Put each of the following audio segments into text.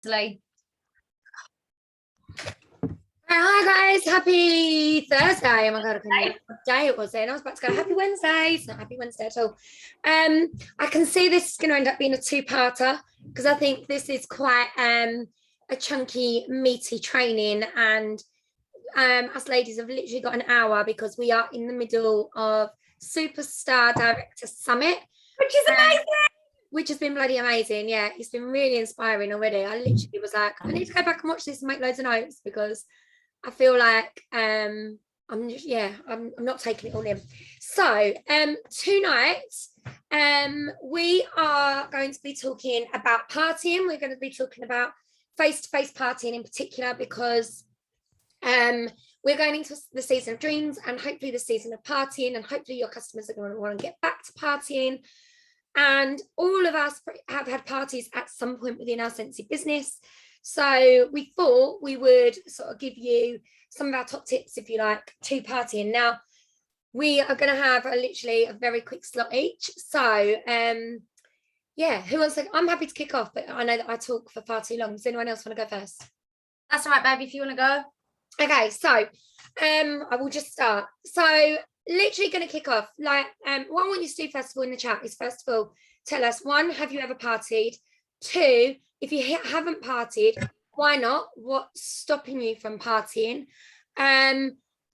Hi guys, happy Thursday. Oh my god, I couldn't remember what day it was then. I was about to go happy Wednesday. It's not happy Wednesday at all. I can see this is going to end up being a two-parter because I think this is quite a chunky, meaty training, and us ladies have literally got an hour because we are in the middle of Superstar Director Summit, which is amazing. Which has been bloody amazing. Yeah, it's been really inspiring already. I literally was like, I need to go back and watch this and make loads of notes because I feel like I'm not taking it all in. So tonight we are going to be talking about partying. We're going to be talking about face-to-face partying in particular because we're going into the season of dreams and hopefully the season of partying, and hopefully your customers are going to want to get back to partying. And all of us have had parties at some point within our Scentsy business. So we thought we would sort of give you some of our top tips, if you like, to partying. Now, we are going to have literally a very quick slot each. So, yeah, who wants to? I'm happy to kick off, but I know that I talk for far too long. Does anyone else want to go first? That's all right, baby, if you want to go. Okay, so I will just start. So literally going to kick off. Like, what I want you to do first of all in the chat is, first of all, tell us, one, have you ever partied? Two, if you haven't partied, why not? What's stopping you from partying?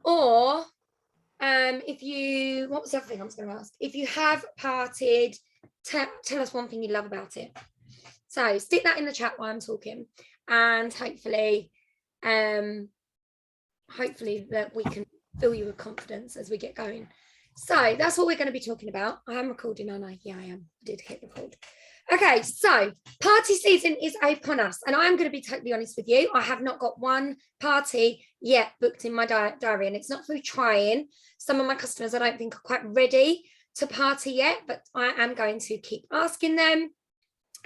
Or if you, what was the other thing I was going to ask? If you have partied, tell us one thing you love about it. So stick that in the chat while I'm talking, and hopefully that we can fill you with confidence as we get going. So that's what we're going to be talking about. I am recording, aren't I? Yeah, I am. I did hit record. Okay, so party season is upon us, and I am going to be totally honest with you. I have not got one party yet booked in my diary, and it's not through trying. Some of my customers I don't think are quite ready to party yet, but I am going to keep asking them,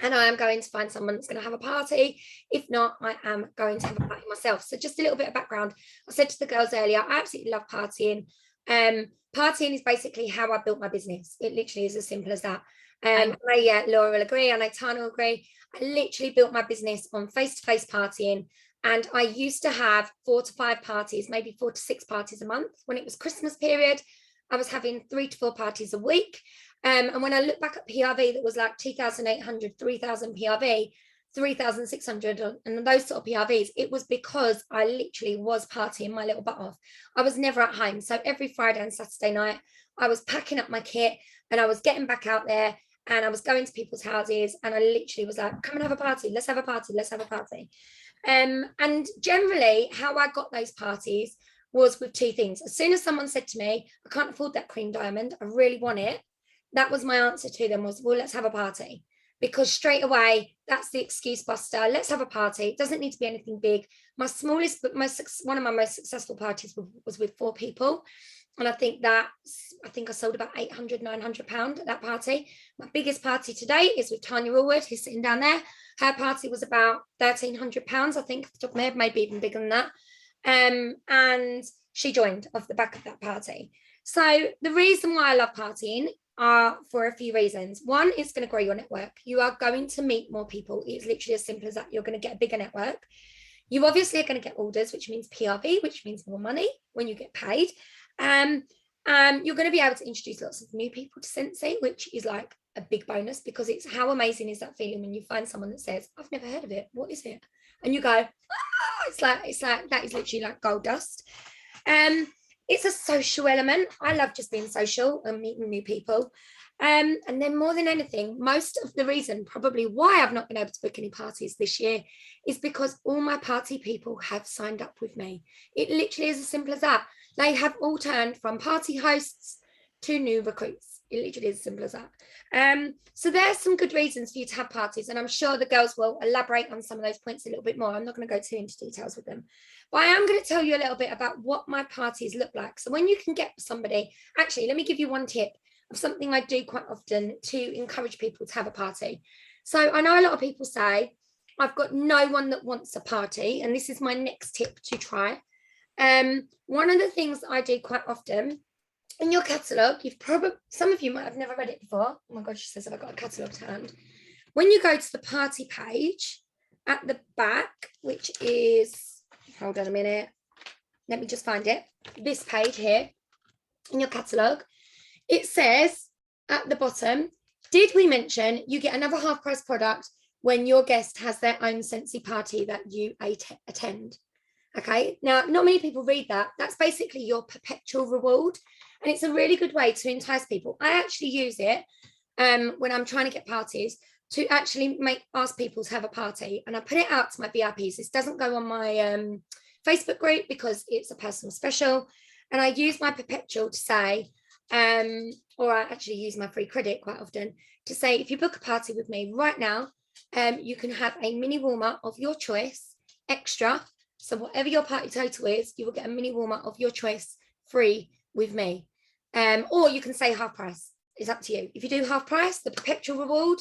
and I am going to find someone that's going to have a party. If not, I am going to have a party myself. So just a little bit of background. I said to the girls earlier, I absolutely love partying. Partying is basically how I built my business. It literally is as simple as that. Laura will agree, and Tana will agree. I literally built my business on face-to-face partying, and I used to have 4 to 5 parties, maybe 4 to 6 parties a month. When it was Christmas period, I was having 3 to 4 parties a week. And when I look back at PRV, that was like 2,800, 3,000 PRV, 3,600, and those sort of PRVs, it was because I literally was partying my little butt off. I was never at home. So every Friday and Saturday night, I was packing up my kit and I was getting back out there, and I was going to people's houses, and I literally was like, come and have a party. Let's have a party. Let's have a party. And generally, how I got those parties was with 2 things. As soon as someone said to me, I can't afford that cream diamond, I really want it, that was my answer to them was, well, let's have a party. Because straight away, that's the excuse buster. Let's have a party. It doesn't need to be anything big. My smallest, but one of my most successful parties was with 4 people. And I think I sold about 800, 900 pounds at that party. My biggest party today is with Tanya Allwood, who's sitting down there. Her party was about 1,300 pounds, I think, off the top of my head, maybe even bigger than that. And she joined off the back of that party. So the reason why I love partying are for a few reasons. One, it's going to grow your network. You are going to meet more people. It's literally as simple as that. You're going to get a bigger network. You obviously are going to get orders, which means PRV, which means more money when you get paid. You're going to be able to introduce lots of new people to Scentsy, which is like a big bonus, because it's how amazing is that feeling when you find someone that says, I've never heard of it. What is it? And you go, it's like that is literally like gold dust. It's a social element. I love just being social and meeting new people. And then more than anything, most of the reason probably why I've not been able to book any parties this year is because all my party people have signed up with me. It literally is as simple as that. They have all turned from party hosts to new recruits. It literally is as simple as that. So there's some good reasons for you to have parties, and I'm sure the girls will elaborate on some of those points a little bit more. I'm not going to go too into details with them, but I am going to tell you a little bit about what my parties look like. So when you can get somebody, actually, let me give you one tip of something I do quite often to encourage people to have a party. So I know a lot of people say, I've got no one that wants a party, and this is my next tip to try. One of the things I do quite often, in your catalogue, some of you might have never read it before. Oh my God, she says, have I got a catalogue to hand? When you go to the party page, at the back, which is, hold on a minute, let me just find it, this page here in your catalogue, it says at the bottom, did we mention you get another half price product when your guest has their own Scentsy party that you attend? Okay, now not many people read that. That's basically your perpetual reward, and it's a really good way to entice people. I actually use it when I'm trying to get parties to actually ask people to have a party, and I put it out to my VIPs. This doesn't go on my Facebook group because it's a personal special, and I use my perpetual to say, or I actually use my free credit quite often to say, if you book a party with me right now, you can have a mini warmer of your choice extra. So whatever your party total is, you will get a mini warmer of your choice free with me. Or you can say half price. It's up to you. If you do half price, the perpetual reward,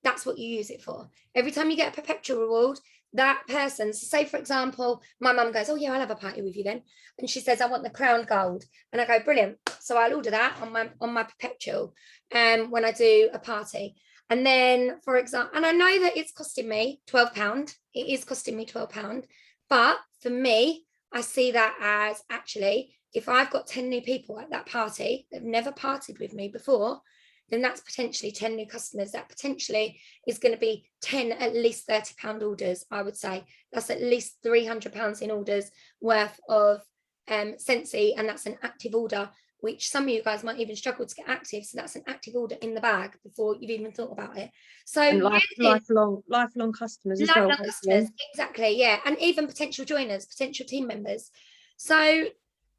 that's what you use it for. Every time you get a perpetual reward, that person, so say for example, my mum goes, oh yeah, I'll have a party with you then. And she says, I want the crown gold. And I go, brilliant. So I'll order that on my perpetual when I do a party. And then, for example, and I know that it's costing me £12. It is costing me £12. But for me, I see that as actually, if I've got 10 new people at that party that have never partied with me before, then that's potentially 10 new customers. That potentially is going to be 10 at least £30 orders, I would say. That's at least £300 in orders worth of Scentsy, and that's an active order, which some of you guys might even struggle to get active. So that's an active order in the bag before you've even thought about it. So lifelong customers as well. Customers, exactly, yeah. And even potential joiners, potential team members. So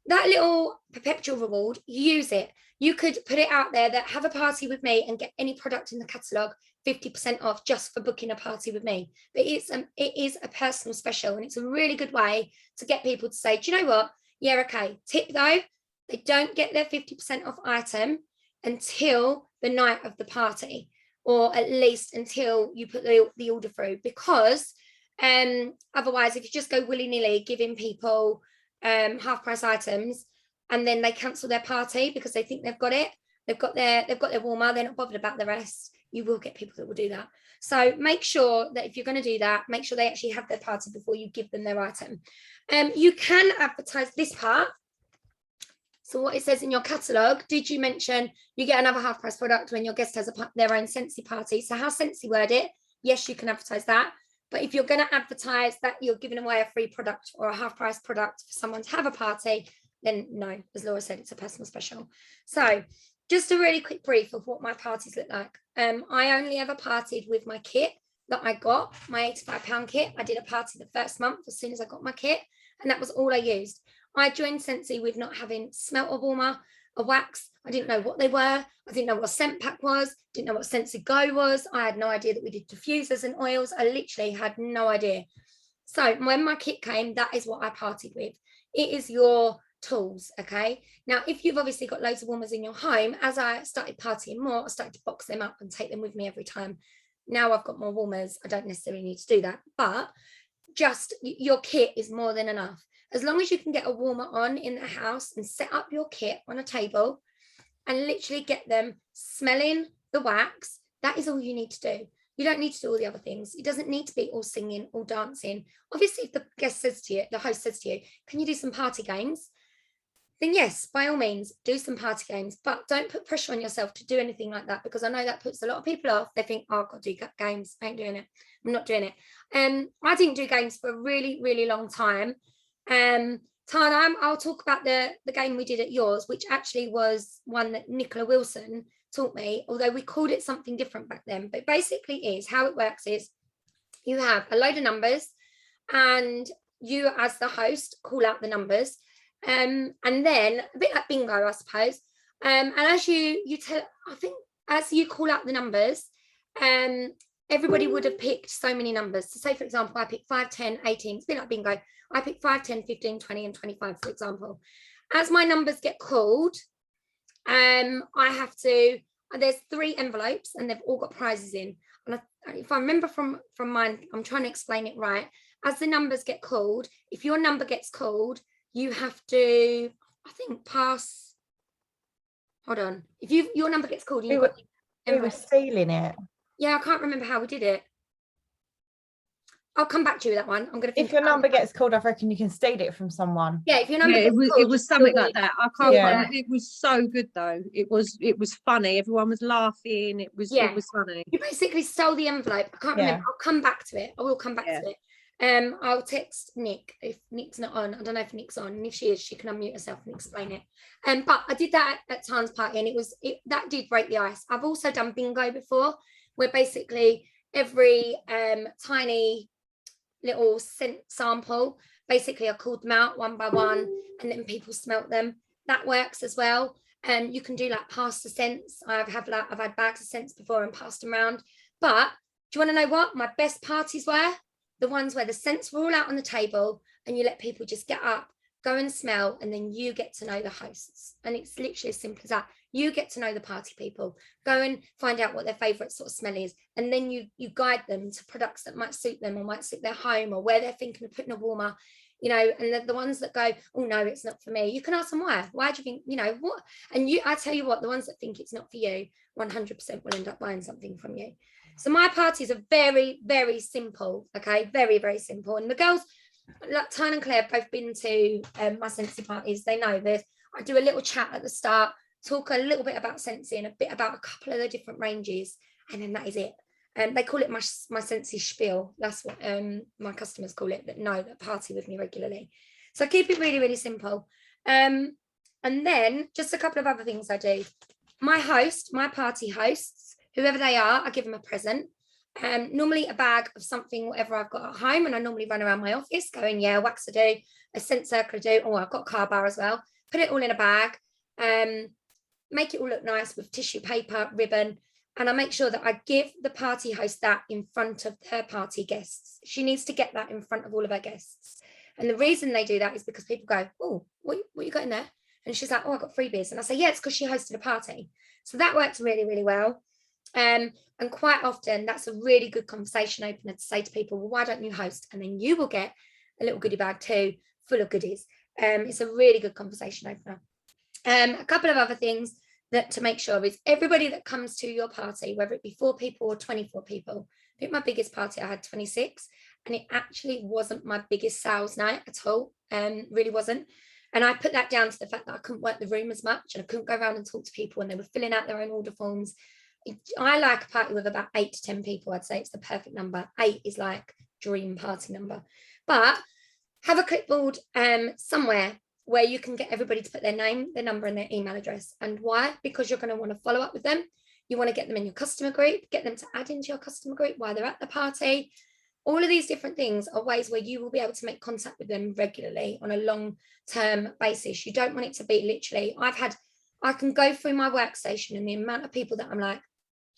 that little perpetual reward, use it. You could put it out there that have a party with me and get any product in the catalogue 50% off just for booking a party with me. But it is a personal special, and it's a really good way to get people to say, do you know what? Yeah, okay. Tip though, they don't get their 50% off item until the night of the party, or at least until you put the order through, because otherwise, if you just go willy-nilly giving people half price items and then they cancel their party because they think they've got their warmer, they're not bothered about the rest, you will get people that will do that. So make sure that if you're going to do that, make sure they actually have their party before you give them their item. You can advertise this part. So what it says in your catalogue, did you mention you get another half price product when your guest has their own Scentsy party? So how Scentsy word it, yes, you can advertise that. But if you're going to advertise that you're giving away a free product or a half price product for someone to have a party, then no, as Laura said, it's a personal special. So just a really quick brief of what my parties look like. I only ever partied with my kit that I got, my £85 kit. I did a party the first month as soon as I got my kit, and that was all I used. I joined Scentsy with not having smelt a warmer, a wax. I didn't know what they were. I didn't know what a scent pack was. Didn't know what Scentsy Go was. I had no idea that we did diffusers and oils. I literally had no idea. So when my kit came, that is what I partied with. It is your tools, okay? Now, if you've obviously got loads of warmers in your home, as I started partying more, I started to box them up and take them with me every time. Now I've got more warmers. I don't necessarily need to do that, but just your kit is more than enough. As long as you can get a warmer on in the house and set up your kit on a table and literally get them smelling the wax, that is all you need to do. You don't need to do all the other things. It doesn't need to be all singing, all dancing. Obviously, if the guest says to you, the host says to you, can you do some party games? Then yes, by all means, do some party games, but don't put pressure on yourself to do anything like that, because I know that puts a lot of people off. They think, oh, I've got to do games. I ain't doing it. I'm not doing it. I didn't do games for a really, really long time. Tana, I'll talk about the game we did at yours, which actually was one that Nicola Wilson taught me, although we called it something different back then. But basically is how it works is you have a load of numbers and you as the host call out the numbers, and then a bit like bingo, I suppose, and as you tell, I think as you call out the numbers, everybody would have picked so many numbers. So say, for example, I picked 5, 10, 18. It's a bit like bingo. I picked 5, 10, 15, 20, and 25, for example. As my numbers get called, I have to, there's 3 envelopes and they've all got prizes in. And if I remember from mine, I'm trying to explain it right. As the numbers get called, if your number gets called, you have to, I think, pass. Hold on. If your number gets called, we were stealing it. Yeah, I can't remember how we did it. I'll come back to you with that one. I'm going to think If your about number it. gets called, I reckon you can steal it from someone. Yeah, if your number Yeah, gets called, it was something you'll like be- that. I can't Yeah. find it. It was so good though. It was funny. Everyone was laughing. It was funny. You basically stole the envelope. I can't remember. I'll come back to it. I will come back to it. I'll text Nick if Nick's not on. I don't know if Nick's on, and if she is, she can unmute herself and explain it. But I did that at Tan's party, and that did break the ice. I've also done bingo before, where basically every tiny little scent sample, basically I called them out one by one, and then people smelt them. That works as well. You can do like pass the scents. I've had bags of scents before and passed them around. But do you want to know what my best parties were? The ones where the scents were all out on the table and you let people just get up, go and smell, and then you get to know the hosts. And it's literally as simple as that. You get to know the party people, go and find out what their favorite sort of smell is, and then you guide them to products that might suit them or might suit their home or where they're thinking of putting a warmer, you know. And the ones that go, oh no, it's not for me, you can ask them why do you think, you know what, and I tell you what, the ones that think it's not for you 100% will end up buying something from you. So my parties are very, very simple. Okay, very, very simple. And the girls, like Tyne and Claire, have both been to my Scentsy parties. They know this. I do a little chat at the start, talk a little bit about Scentsy and a bit about a couple of the different ranges, and then that is it. They call it my Scentsy spiel. That's what my customers call it, that party with me regularly. So I keep it really, really simple. And then just a couple of other things I do. My party hosts, whoever they are, I give them a present. Normally a bag of something, whatever I've got at home, and I normally run around my office going, yeah, wax I do, a scent circle I do, oh, I've got a car bar as well. Put it all in a bag, make it all look nice with tissue paper, ribbon, and I make sure that I give the party host that in front of her party guests. She needs to get that in front of all of her guests. And the reason they do that is because people go, oh, what you got in there? And she's like, oh, I got freebies. And I say, yeah, it's because she hosted a party. So that works really, really well. And quite often that's a really good conversation opener to say to people, well, why don't you host? And then you will get a little goodie bag too, full of goodies. It's a really good conversation opener. A couple of other things that to make sure is everybody that comes to your party, whether it be 4 people or 24 people. I think my biggest party I had 26, and it actually wasn't my biggest sales night at all. Really wasn't. And I put that down to the fact that I couldn't work the room as much, and I couldn't go around and talk to people, and they were filling out their own order forms. I like a party with about 8 to 10 people. I'd say it's the perfect number. 8 is like dream party number. But have a clipboard somewhere where you can get everybody to put their name, their number, and their email address. And why? Because you're going to want to follow up with them. You want to get them in your customer group, get them to add into your customer group while they're at the party. All of these different things are ways where you will be able to make contact with them regularly on a long-term basis. You don't want it to be literally, I can go through my workstation and the amount of people that I'm like,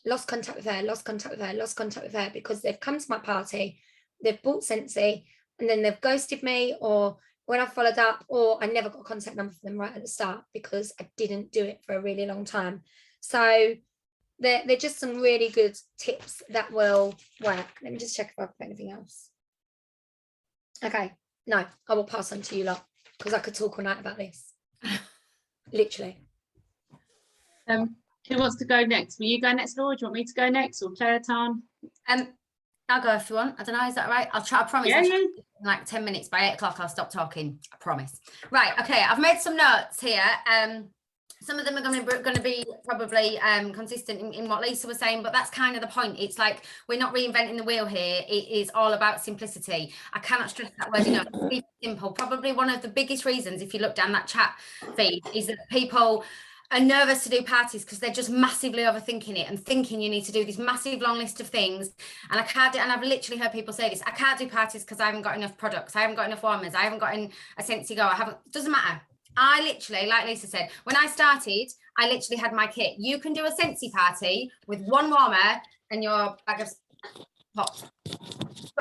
lost contact with her, because they've come to my party, they've bought Scentsy, and then they've ghosted me, or when I followed up, or I never got a contact number for them right at the start because I didn't do it for a really long time. So they're just some really good tips that will work. Let me just check if I've got anything else. Okay, no, I will pass on to you lot because I could talk all night about this. Literally. Who wants to go next? Will you go next, Laura? Do you want me to go next, or Claire, Tan? I'll go if you want. I don't know, is that right? I'll try. I promise. Yeah, In like 10 minutes, by 8 o'clock I'll stop talking. I promise. Right, okay, I've made some notes here. Some of them are going to be probably consistent in what Lisa was saying, but that's kind of the point. It's like we're not reinventing the wheel here. It is all about simplicity. I cannot stress that word enough. Keep it simple. Probably one of the biggest reasons, if you look down that chat feed, is that people are nervous to do parties because they're just massively overthinking it and thinking you need to do this massive long list of things. And I can't do, and I've literally heard people say this, I can't do parties because I haven't got enough products, I haven't got enough warmers, I haven't got a Scentsy go, doesn't matter. I literally, like Lisa said, when I started, I literally had my kit. You can do a Scentsy party with 1 warmer and your bag of pops.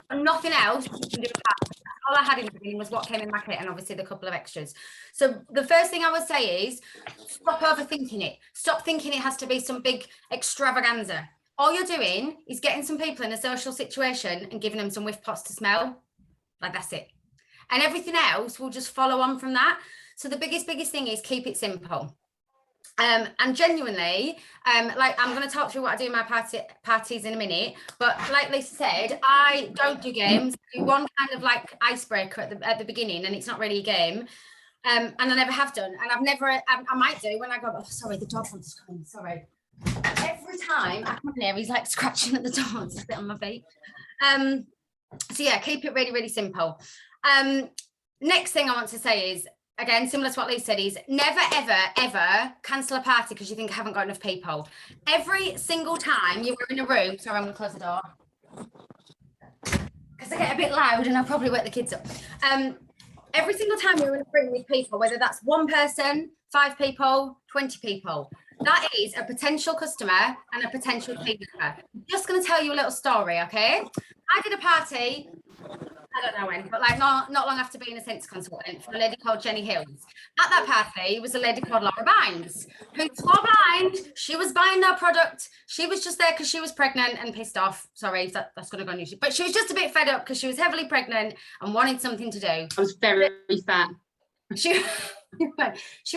But nothing else, you can do a party. All I had in the beginning was what came in my kit, and obviously the couple of extras. So the first thing I would say is stop overthinking it. Stop thinking it has to be some big extravaganza. All you're doing is getting some people in a social situation and giving them some whiff pots to smell. Like, that's it. And everything else will just follow on from that. So the biggest thing is keep it simple. And genuinely, like I'm going to talk through what I do in my parties in a minute, but like Lisa said, I don't do games. I do one kind of like icebreaker at the beginning, and it's not really a game. And I never have done, and I've never, I might do when I go, oh, sorry, the dog wants to come in, sorry. Every time I come in here, he's like scratching at the door and spit on my feet. So yeah, keep it really, really simple. Next thing I want to say is, again, similar to what Lee said, is never, ever, ever cancel a party because you think I haven't got enough people. Every single time you were in a room, sorry, I'm going to close the door because I get a bit loud and I'll probably wake the kids up. Every single time you're in a room with people, whether that's one person, 5 people, 20 people, that is a potential customer and a potential team member. I'm just going to tell you a little story, okay? I did a party, I don't know when, but like not long after being a Scentsy consultant for a lady called Jenny Hills. At that party was a lady called Laura Bynes, who's so blind. She was buying no product. She was just there because she was pregnant and pissed off. Sorry, that's going to go on YouTube. But she was just a bit fed up because she was heavily pregnant and wanted something to do. I was very fat. She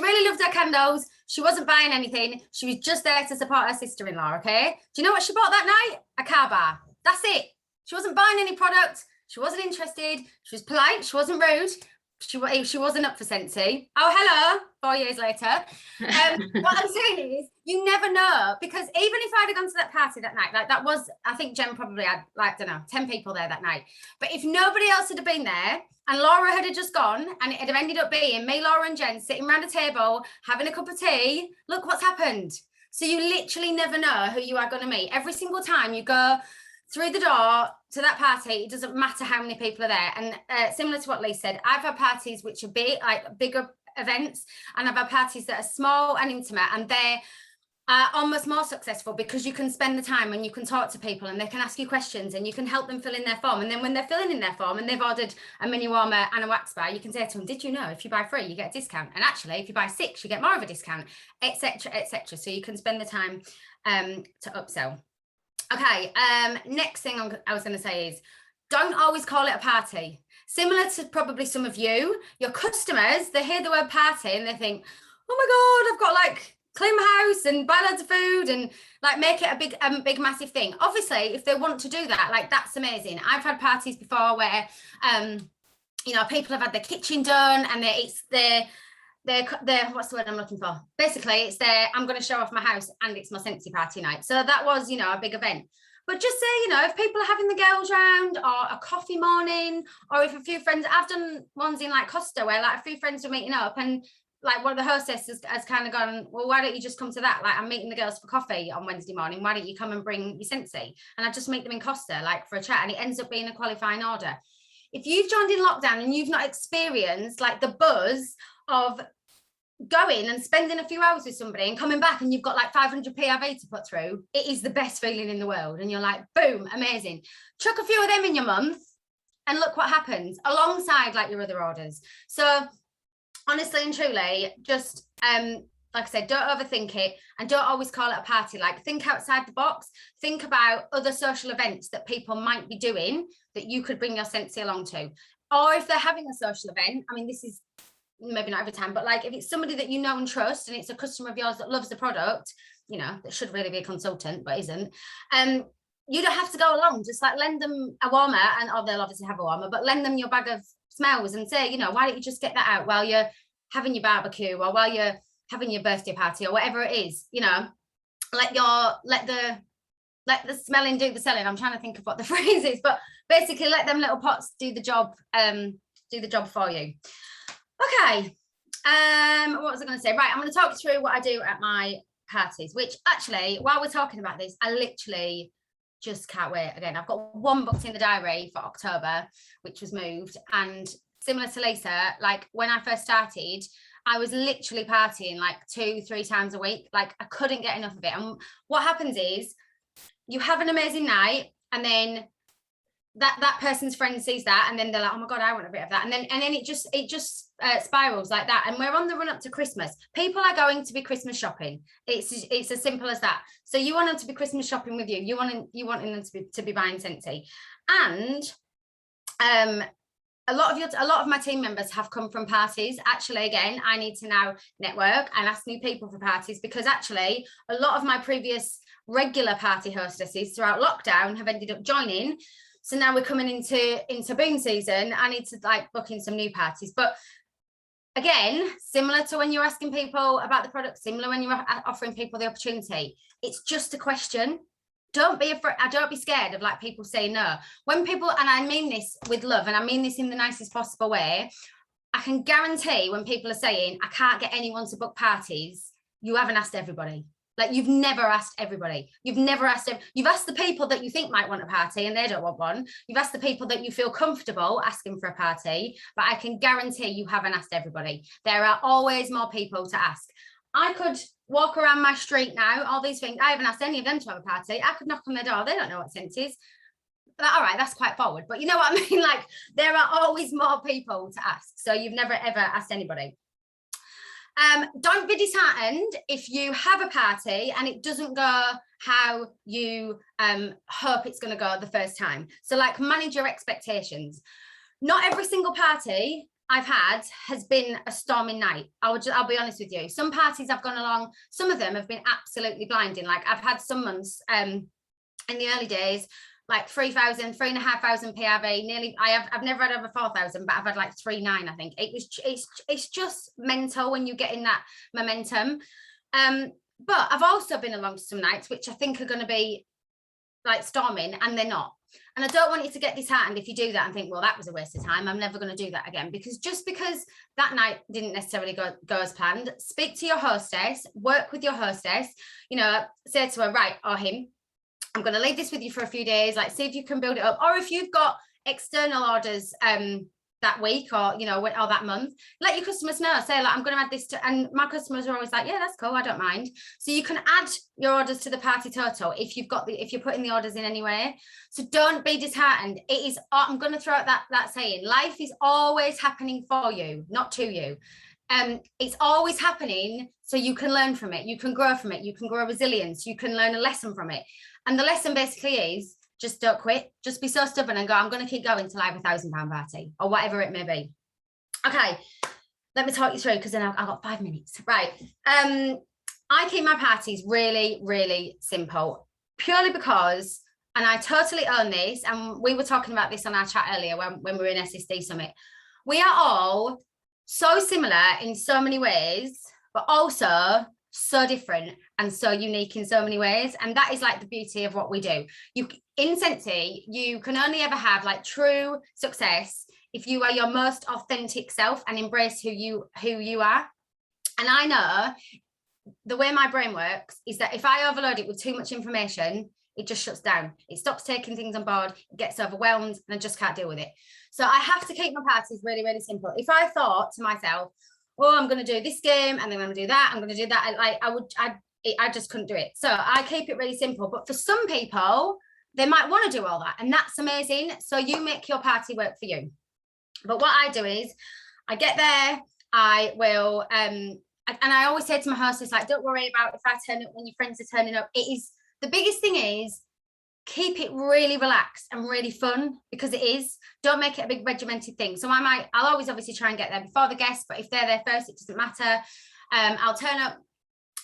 really loved her candles. She wasn't buying anything. She was just there to support her sister-in-law, okay? Do you know what she bought that night? A car bar. That's it. She wasn't buying any product. She wasn't interested. She was polite. She wasn't rude. She wasn't up for Scentsy. Oh, hello. 4 years later. What I'm saying is, you never know, because even if I'd have gone to that party that night, like that was, I think Jen probably had, like, I don't know, 10 people there that night. But if nobody else had been there and Laura had just gone and it had ended up being me, Laura and Jen sitting around a table, having a cup of tea, look what's happened. So you literally never know who you are going to meet. Every single time you go through the door to that party, it doesn't matter how many people are there. And similar to what Lee said, I've had parties which are big, like bigger events, and I've had parties that are small and intimate, and they're almost more successful because you can spend the time and you can talk to people and they can ask you questions and you can help them fill in their form. And then when they're filling in their form and they've ordered a mini warmer and a wax bar, you can say to them, did you know if you buy 3, you get a discount? And actually, if you buy 6, you get more of a discount, etc., etc. So you can spend the time to upsell. Okay, next thing I was going to say is, don't always call it a party. Similar to probably some of you, your customers, they hear the word party and they think, oh my God, I've got like clean my house and buy loads of food and like make it a big massive thing. Obviously, if they want to do that, like that's amazing. I've had parties before where, you know, people have had their kitchen done and it's their what's the word I'm looking for? Basically, it's I'm going to show off my house and it's my Scentsy party night. So that was, you know, a big event. But just say, you know, if people are having the girls round or a coffee morning, or if a few friends, I've done ones in like Costa where like a few friends are meeting up and like one of the hostesses has kind of gone, well, why don't you just come to that? Like I'm meeting the girls for coffee on Wednesday morning. Why don't you come and bring your Scentsy? And I just meet them in Costa, like for a chat, and it ends up being a qualifying order. If you've joined in lockdown and you've not experienced like the buzz of going and spending a few hours with somebody and coming back and you've got like 500 PRV to put through, it is the best feeling in the world. And you're like, boom, amazing. Chuck a few of them in your month and look what happens alongside like your other orders. So honestly and truly, just like I said, don't overthink it and don't always call it a party. Like think outside the box, think about other social events that people might be doing that you could bring your Scentsy along to. Or if they're having a social event, I mean, this is maybe not every time, but like if it's somebody that you know and trust and it's a customer of yours that loves the product, you know, that should really be a consultant but isn't, you don't have to go along. Just like lend them a warmer, and or they'll obviously have a warmer, but lend them your bag of smells and say, you know, why don't you just get that out while you're having your barbecue or while you're having your birthday party or whatever it is, you know, let the smelling do the selling. I'm trying to think of what the phrase is, but basically let them little pots do the job for you. Okay, what was I going to say? Right, I'm going to talk through what I do at my parties, which actually, while we're talking about this, I literally just can't wait. Again, I've got one booked in the diary for October, which was moved. And similar to Lisa, like when I first started, I was literally partying like 2-3 times a week. Like I couldn't get enough of it. And what happens is you have an amazing night and then that person's friend sees that and then they're like, oh my God, I want a bit of that. And then it just spirals like that. And we're on the run up to Christmas. People are going to be Christmas shopping. It's as simple as that. So you want them to be Christmas shopping with you. You want them to be buying Scentsy. And a lot of my team members have come from parties. Actually, again, I need to now network and ask new people for parties, because actually a lot of my previous regular party hostesses throughout lockdown have ended up joining. So now we're coming into boom season. I need to like book in some new parties. But again, similar to when you're asking people about the product, similar when you're offering people the opportunity, it's just a question. Don't be afraid. Don't be scared of like people saying no. When people, and I mean this with love, and I mean this in the nicest possible way, I can guarantee when people are saying, I can't get anyone to book parties, you haven't asked everybody. Like, you've never asked everybody. You've asked the people that you think might want a party and they don't want one. You've asked the people that you feel comfortable asking for a party, but I can guarantee you haven't asked everybody. There are always more people to ask. I could walk around my street now, all these things. I haven't asked any of them to have a party. I could knock on their door. They don't know what Scentsy is. All right, that's quite forward. But you know what I mean? Like, there are always more people to ask. So you've never, ever asked anybody. Don't be disheartened if you have a party and it doesn't go how you hope it's going to go the first time. So like, manage your expectations. Not every single party I've had has been a storming night. I'll be honest with you. Some parties I've gone along, some of them have been absolutely blinding. Like, I've had some months in the early days, like 3,000, 3,500 PRV, nearly. I've never had over 4,000, but I've had like 3,900, I think. It's just mental when you get in that momentum. But I've also been along to some nights which I think are going to be like storming, and they're not. And I don't want you to get disheartened if you do that and think, well, that was a waste of time, I'm never going to do that again. Because just because that night didn't necessarily go as planned, speak to your hostess, work with your hostess, you know, say to her, right, or him, I'm going to leave this with you for a few days, like, see if you can build it up. Or if you've got external orders that week, or, you know, or that month, let your customers know. Say, like, I'm going to add this to, and my customers are always like, yeah, that's cool, I don't mind. So you can add your orders to the party total if you're putting the orders in anyway. So don't be disheartened. It is, I'm going to throw out that saying, life is always happening for you, not to you. It's always happening so you can learn from it, you can grow from it, you can grow resilience, you can learn a lesson from it. And the lesson basically is, just don't quit. Just be so stubborn and go, I'm going to keep going till I have £1,000 party, or whatever it may be. Okay, let me talk you through, because then I've got 5 minutes. Right. I keep my parties really, really simple, purely because, and I totally own this, and we were talking about this on our chat earlier when we were in SSD Summit. We are all so similar in so many ways, but also so different and so unique in so many ways. And that is like the beauty of what we do. In Scentsy, you can only ever have like true success if you are your most authentic self and embrace who you are. And I know the way my brain works is that if I overload it with too much information, it just shuts down. It stops taking things on board, it gets overwhelmed, and I just can't deal with it. So I have to keep my parties really, really simple. If I thought to myself, oh, I'm going to do this game, and then I'm going to do that, I'm going to do that, I just couldn't do it. So I keep it really simple. But for some people, they might want to do all that, and that's amazing. So you make your party work for you. But what I do is, I get there, I will, and I always say to my hostess, like, don't worry about if I turn up when your friends are turning up. It is, the biggest thing is, keep it really relaxed and really fun, because it is. Don't make it a big regimented thing. So I'll always obviously try and get there before the guests, but if they're there first, it doesn't matter. I'll turn up,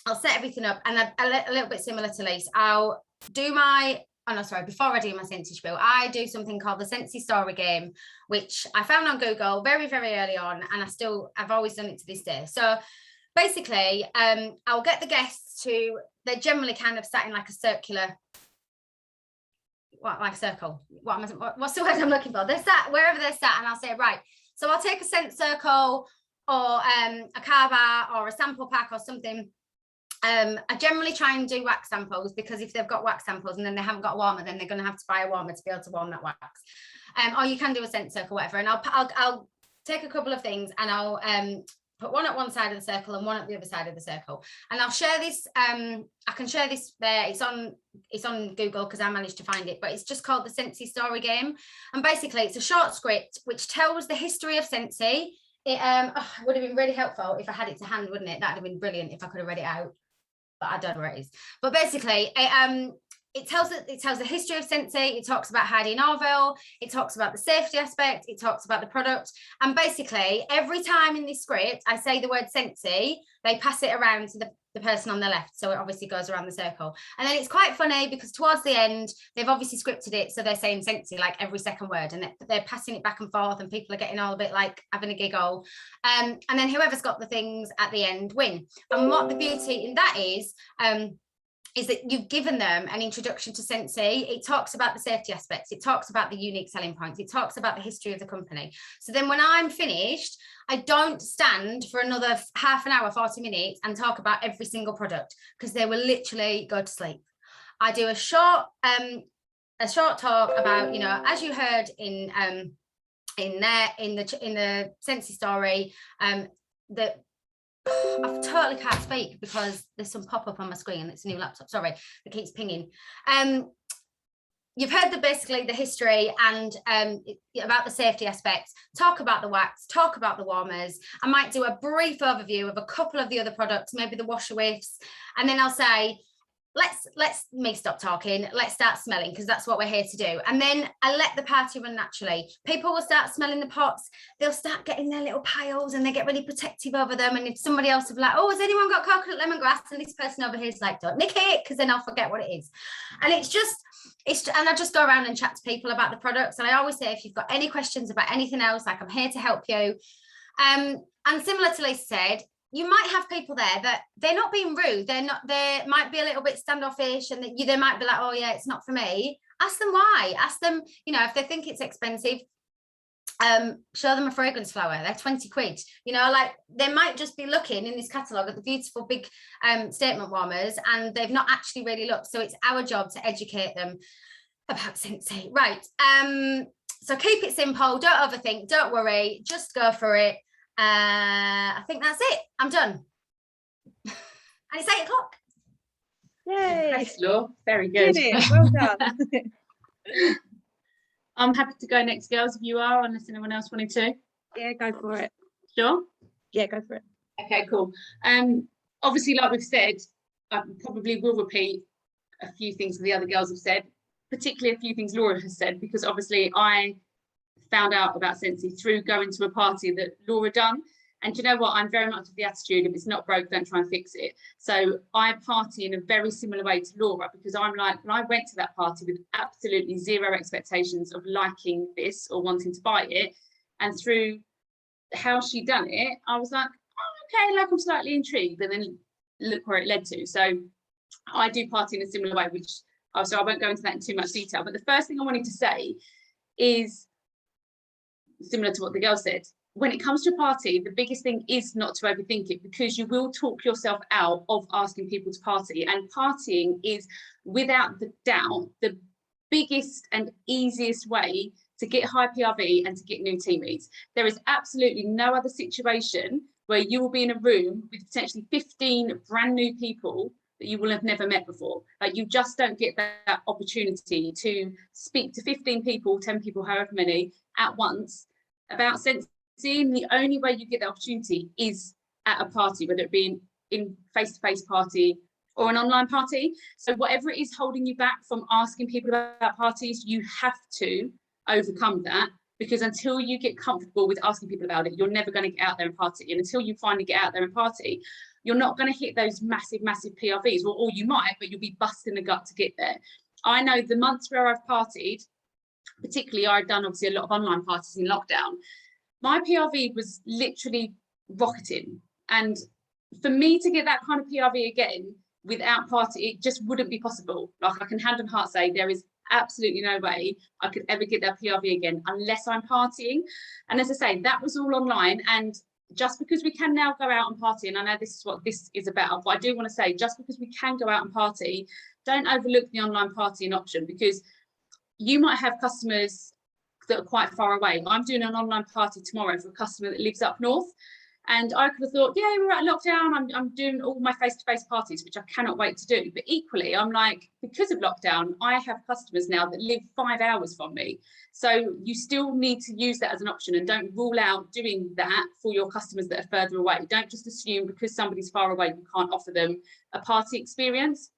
I'll set everything up, and a little bit similar to Lise, I'll do before I do my Scentsy spiel, I do something called the Scentsy story game, which I found on Google very, very early on, and I've always done it to this day. So basically, I'll get the guests to, they're generally kind of sat in like a circular, like a circle. What's the word I'm looking for? They're sat wherever they're sat, and I'll say, right, so I'll take a scent circle or a car bar or a sample pack or something. I generally try and do wax samples, because if they've got wax samples and then they haven't got a warmer, then they're going to have to buy a warmer to be able to warm that wax. Or you can do a scent circle, whatever. And I'll take a couple of things, and I'll put one at one side of the circle and one at the other side of the circle. And I'll share this. I can share this there. It's on Google, because I managed to find it, but it's just called the Scentsy story game. And basically, it's a short script which tells the history of Scentsy. It would have been really helpful if I had it to hand, wouldn't it? That'd have been brilliant if I could have read it out, but I don't know where it is. But basically, it tells the history of Scentsy. It talks about Heidi Norville. It talks about the safety aspect. It talks about the product. And basically, every time in this script I say the word Scentsy, they pass it around to the person on the left. So it obviously goes around the circle. And then it's quite funny because towards the end, they've obviously scripted it. So they're saying Scentsy like every second word, and they're passing it back and forth, and people are getting all a bit like having a giggle. And then whoever's got the things at the end win. And what the beauty in that is that you've given them an introduction to Scentsy. It talks about the safety aspects. It talks about the unique selling points. It talks about the history of the company. So then when I'm finished, I don't stand for another half an hour, 40 minutes and talk about every single product, because they will literally go to sleep. I do a short talk about, you know, as you heard in the Scentsy story, that I totally can't speak because there's some pop-up on my screen. It's a new laptop, sorry, that keeps pinging. You've heard basically the history and about the safety aspects, talk about the wax, talk about the warmers. I might do a brief overview of a couple of the other products, maybe the washer whiffs, and then I'll say, let's me stop talking, let's start smelling, because that's what we're here to do. And then I let the party run naturally. People will start smelling the pots, they'll start getting their little piles and they get really protective over them. And if somebody else will be like, oh, has anyone got coconut lemongrass? And this person over here is like, don't nick it, because then I'll forget what it is. And and I just go around and chat to people about the products. And I always say, if you've got any questions about anything else, like, I'm here to help you. And similar to Lisa said, you might have people there that they're not being rude. They might be a little bit standoffish, and they might be like, oh yeah, it's not for me. Ask them why. Ask them, you know, if they think it's expensive, show them a fragrance flower. They're 20 quid. You know, like, they might just be looking in this catalogue at the beautiful big statement warmers, and they've not actually really looked. So it's our job to educate them about Scentsy. Right. So keep it simple. Don't overthink. Don't worry. Just go for it. I think that's it. I'm done. And it's 8 o'clock. Yay! Thanks, Law. Very good. Well done. I'm happy to go next, girls, if you are, unless anyone else wanted to. Yeah, go for it. Sure? Yeah, go for it. Okay, cool. Obviously, like we've said, I probably will repeat a few things the other girls have said, particularly a few things Laura has said, because obviously I found out about Scentsy through going to a party that Laura done. And you know what? I'm very much of the attitude, if it's not broke, don't try and fix it. So I party in a very similar way to Laura, because I'm like, when I went to that party with absolutely zero expectations of liking this or wanting to buy it, and through how she done it, I was like, oh, okay, like, I'm slightly intrigued, and then look where it led to. So I do party in a similar way, which, so I won't go into that in too much detail. But the first thing I wanted to say is similar to what the girl said. When it comes to a party, the biggest thing is not to overthink it, because you will talk yourself out of asking people to party. And partying is, without the doubt, the biggest and easiest way to get high PRV and to get new teammates. There is absolutely no other situation where you will be in a room with potentially 15 brand new people that you will have never met before. Like, you just don't get that opportunity to speak to 15 people, 10 people, however many, at once about Scentsy. The only way you get the opportunity is at a party, whether it be in face-to-face party or an online party. So whatever it is holding you back from asking people about parties, you have to overcome that, because until you get comfortable with asking people about it, you're never going to get out there and party. And until you finally get out there and party, you're not going to hit those massive PRVs, or you might, but you'll be busting the gut to get there. I know the months where I've partied, particularly I've done obviously a lot of online parties in lockdown, my PRV was literally rocketing. And for me to get that kind of PRV again without party, it just wouldn't be possible. Like, I can hand on heart say there is absolutely no way I could ever get that PRV again unless I'm partying. And as I say, that was all online. And just because we can now go out and party, and I know this is what this is about, but I do want to say, just because we can go out and party, don't overlook the online partying option, because you might have customers that are quite far away. I'm doing an online party tomorrow for a customer that lives up north, and I could have thought, yeah, we're at lockdown, I'm doing all my face-to-face parties, which I cannot wait to do. But equally, I'm like, because of lockdown, I have customers now that live 5 hours from me. So you still need to use that as an option, and don't rule out doing that for your customers that are further away. Don't just assume because somebody's far away you can't offer them a party experience.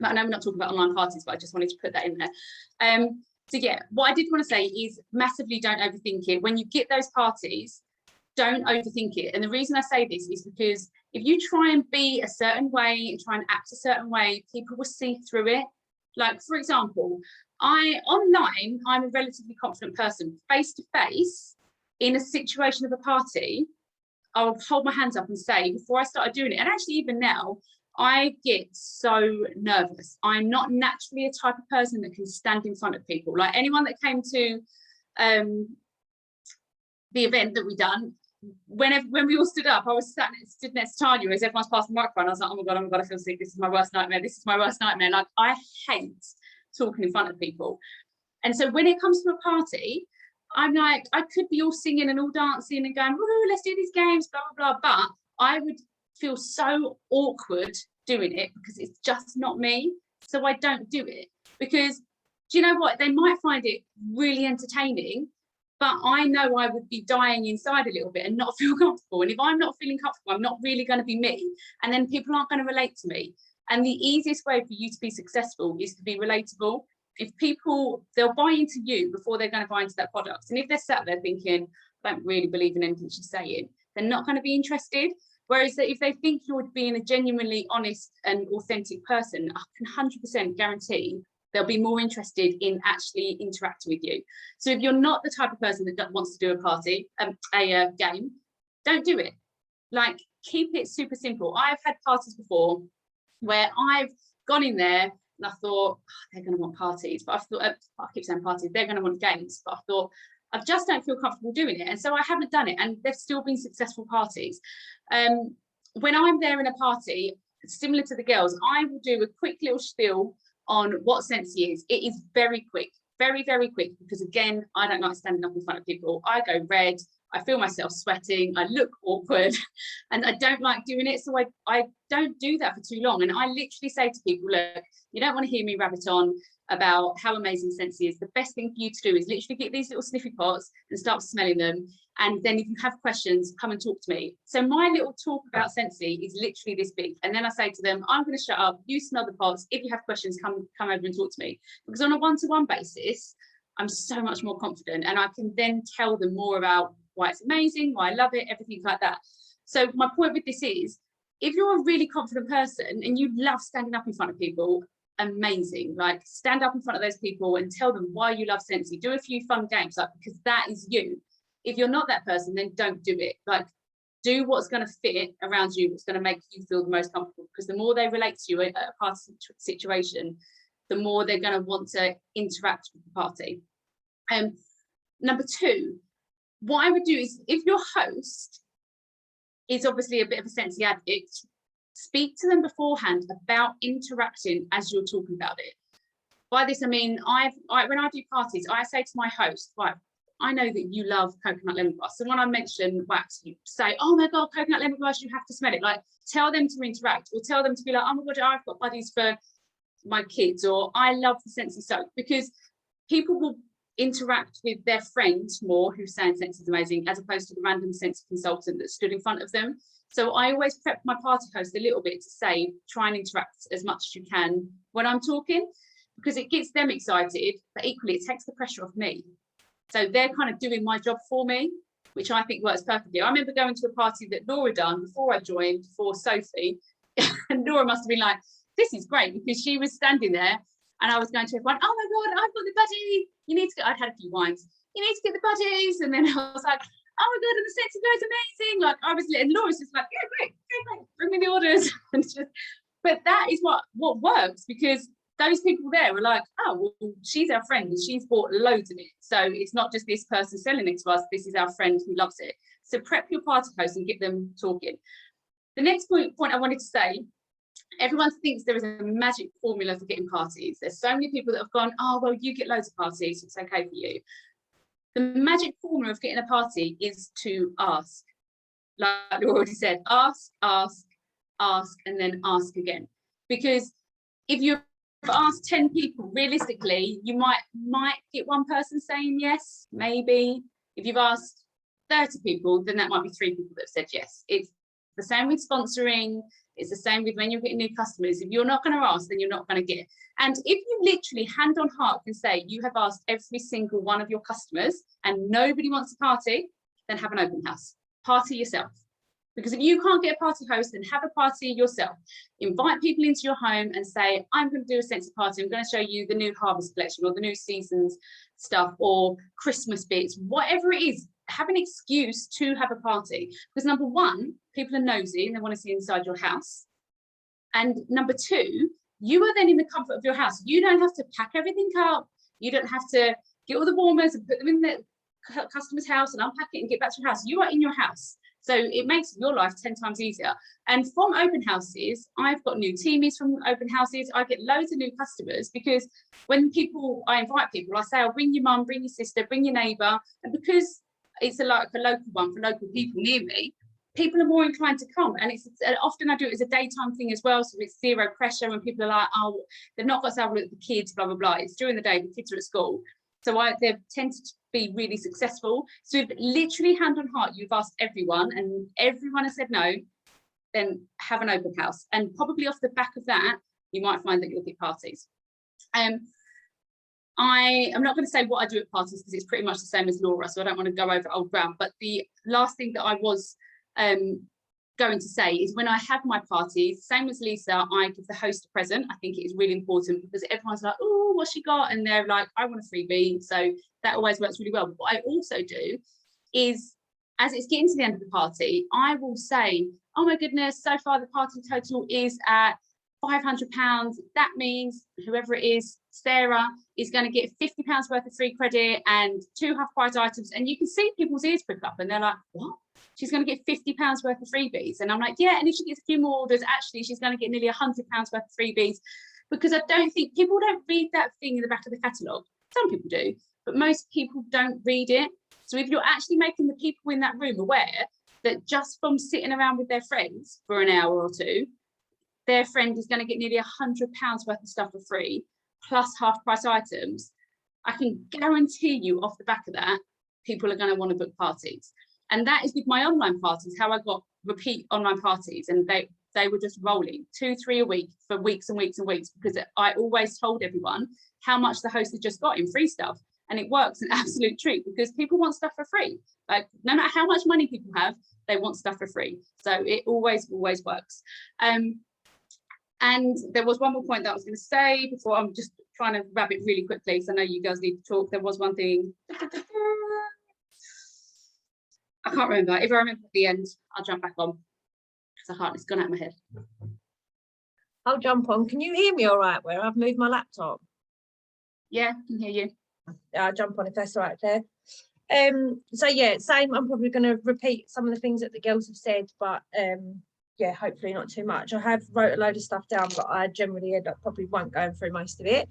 I know we're not talking about online parties, but I just wanted to put that in there. So yeah, what I did want to say is massively don't overthink it. When you get those parties, don't overthink it. And the reason I say this is because if you try and be a certain way and try and act a certain way, people will see through it. Like, for example, online, I'm a relatively confident person. Face to face, in a situation of a party, I will hold my hands up and say, before I started doing it, and actually even now, I get so nervous. I'm not naturally a type of person that can stand in front of people. Like anyone that came to the event that we done, when we all stood up, I was stood next to Tanya as everyone's passing the microphone. I was like, oh my God, I feel sick. This is my worst nightmare. This is my worst nightmare. Like, I hate talking in front of people. And so when it comes to a party, I'm like, I could be all singing and all dancing and going, woo, let's do these games, blah, blah, blah. But I would feel so awkward doing it because it's just not me. So I don't do it, because do you know what? They might find it really entertaining, but I know I would be dying inside a little bit and not feel comfortable. And if I'm not feeling comfortable, I'm not really going to be me. And then people aren't going to relate to me. And the easiest way for you to be successful is to be relatable. If people, they'll buy into you before they're going to buy into that product. And if they're sat there thinking, I don't really believe in anything she's saying, they're not going to be interested. Whereas if they think you're being a genuinely honest and authentic person, I can 100% guarantee they'll be more interested in actually interacting with you. So if you're not the type of person that wants to do a party, a game, don't do it. Like, keep it super simple. I've had parties before where I've gone in there and I thought, oh, they're going to want parties. But I thought, I keep saying parties, they're going to want games. But I thought, I just don't feel comfortable doing it. And so I haven't done it. And they've still been successful parties. When I'm there in a party, similar to the girls, I will do a quick little spiel on what Scentsy is. It is very quick, very, very quick, because again, I don't like standing up in front of people. I go red, I feel myself sweating, I look awkward, and I don't like doing it. So I don't do that for too long. And I literally say to people, look, you don't want to hear me rabbit on about how amazing Scentsy is. The best thing for you to do is literally get these little sniffy pots and start smelling them. And then if you have questions, come and talk to me. So my little talk about Scentsy is literally this big. And then I say to them, I'm going to shut up, you smell the pots. If you have questions, come over and talk to me. Because on a one-to-one basis, I'm so much more confident, and I can then tell them more about why it's amazing, why I love it, everything like that. So my point with this is, if you're a really confident person and you love standing up in front of people, amazing. Like, stand up in front of those people and tell them why you love Scentsy. Do a few fun games, like, because that is you. If you're not that person, then don't do it. Like, do what's going to fit around you, what's going to make you feel the most comfortable, because the more they relate to you at a party situation, the more they're going to want to interact with the party. Number two, what I would do is, if your host is obviously a bit of a Scentsy addict, speak to them beforehand about interacting as you're talking about it. By this, I mean, when I do parties, I say to my host, right, I know that you love coconut lemongrass. So when I mention wax, you say, oh my God, coconut lemongrass, you have to smell it. Like, tell them to interact, or tell them to be like, oh my God, I've got buddies for my kids, or I love the Scentsy soap, because people will interact with their friends more who's saying Scentsy is amazing, as opposed to the random Scentsy consultant that stood in front of them. So I always prep my party host a little bit to say, try and interact as much as you can when I'm talking, because it gets them excited, but equally it takes the pressure off me. So they're kind of doing my job for me, which I think works perfectly. I remember going to a party that Laura done before I joined for Sophie, and Laura must have been like, this is great, because she was standing there and I was going to everyone, oh my God, I've got the budgie. You need to get, I'd had a few wines. You need to get the budgies. And then I was like, oh my God, and the Scentsy goes amazing. Like, I was, and Laura's just like, yeah, great, bring me the orders. And just, but that is what works, because those people there were like, oh, well, she's our friend and she's bought loads of it. So it's not just this person selling it to us, this is our friend who loves it. So prep your party host and get them talking. The next point I wanted to say, everyone thinks there is a magic formula for getting parties. There's so many people that have gone, oh, well, you get loads of parties, it's okay for you. The magic formula of getting a party is to ask. Like I already said, ask, and then ask again. Because if you've asked 10 people, realistically, you might get one person saying yes, maybe. If you've asked 30 people, then that might be 3 people that have said yes. It's The same with sponsoring. It's the same with when you're getting new customers. If you're not going to ask, then you're not going to get. And if you literally hand on heart can say you have asked every single one of your customers and nobody wants a party, then have an open house. Party yourself. Because if you can't get a party host, then have a party yourself. Invite people into your home and say, I'm going to do a Scentsy party. I'm going to show you the new harvest collection or the new seasons stuff or Christmas bits, whatever it is. Have an excuse to have a party. Because number one, people are nosy and they want to see inside your house. And number two, you are then in the comfort of your house. You don't have to pack everything up. You don't have to get all the warmers and put them in the customer's house and unpack it and get back to your house. You are in your house. So it makes your life 10 times easier. And from open houses, I've got new teamies from open houses. I get loads of new customers because when I invite people, I say, I'll bring your mum, bring your sister, bring your neighbour. And because it's a local one for local people near me, people are more inclined to come. And it's often I do it as a daytime thing as well. So it's zero pressure when people are like, oh, they've not got to have a look at the kids, blah, blah, blah. It's during the day, the kids are at school. So they've tended to be really successful. So if literally hand on heart, you've asked everyone and everyone has said no, then have an open house. And probably off the back of that, you might find that you'll get parties. I am not going to say what I do at parties because it's pretty much the same as Laura, so I don't want to go over old ground. But the last thing that I was going to say is when I have my parties, same as Lisa, I give the host a present. I think it is really important because everyone's like, oh, what's she got? And they're like, I want a freebie. So that always works really well. But what I also do is, as it's getting to the end of the party, I will say, oh my goodness, so far the party total is at £500. That means whoever it is, Sarah, is going to get £50 worth of free credit and 2 half-price items. And you can see people's ears prick up and they're like, what? She's going to get £50 worth of freebies. And I'm like, yeah, and if she gets a few more orders, actually, she's going to get nearly £100 worth of freebies. Because I don't think people don't read that thing in the back of the catalogue. Some people do, but most people don't read it. So if you're actually making the people in that room aware that just from sitting around with their friends for an hour or two, their friend is going to get nearly £100 worth of stuff for free, plus half-price items, I can guarantee you off the back of that, people are going to want to book parties. And that is with my online parties, how I got repeat online parties. And they were just rolling 2-3 a week for weeks and weeks and weeks, because I always told everyone how much the host had just got in free stuff. And it works an absolute treat because people want stuff for free. Like no matter how much money people have, they want stuff for free. So it always works. And there was one more point that I was going to say before. I'm just trying to wrap it really quickly because I know you guys need to talk. There was one thing. I can't remember. If I remember at the end, I'll jump back on because I can't. It's gone out of my head. I'll jump on. Can you hear me all right where I've moved my laptop? Yeah, I can hear you. I'll jump on if that's all right, Claire. So yeah, same. I'm probably going to repeat some of the things that the girls have said, but yeah, hopefully not too much. I have wrote a load of stuff down, but I generally end up probably won't go through most of it.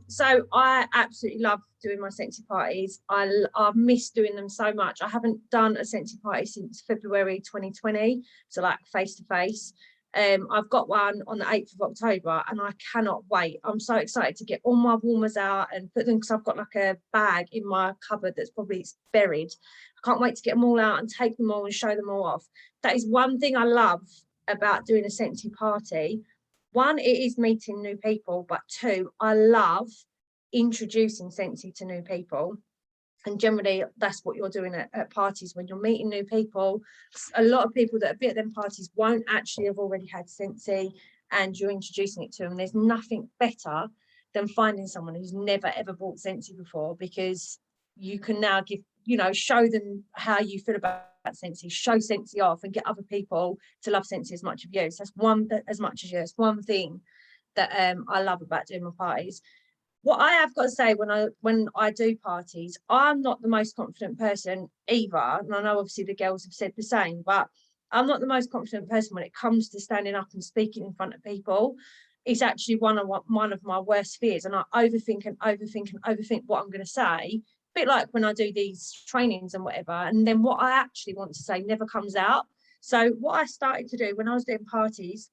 So I absolutely love doing my Scentsy parties. I miss doing them so much. I haven't done a Scentsy party since February 2020, so like face to face. I've got one on the 8th of October and I cannot wait. I'm so excited to get all my warmers out and put them, because I've got like a bag in my cupboard that's probably buried. I can't wait to get them all out and take them all and show them all off. That is one thing I love about doing a Scentsy party. One, it is meeting new people, but two, I love introducing Scentsy to new people. And generally that's what you're doing at parties when you're meeting new people. A lot of people that have been at them parties won't actually have already had Scentsy, and you're introducing it to them. There's nothing better than finding someone who's never ever bought Scentsy before, because you can now give, you know, show them how you feel about Scentsy, show Scentsy off and get other people to love Scentsy as much of you. So that's as much as you. It's one thing that I love about doing my parties. What I have got to say, when I do parties, I'm not the most confident person either. And I know obviously the girls have said the same, but I'm not the most confident person when it comes to standing up and speaking in front of people. It's actually one of my worst fears. And I overthink what I'm going to say. A bit like when I do these trainings and whatever. And then what I actually want to say never comes out. So what I started to do when I was doing parties,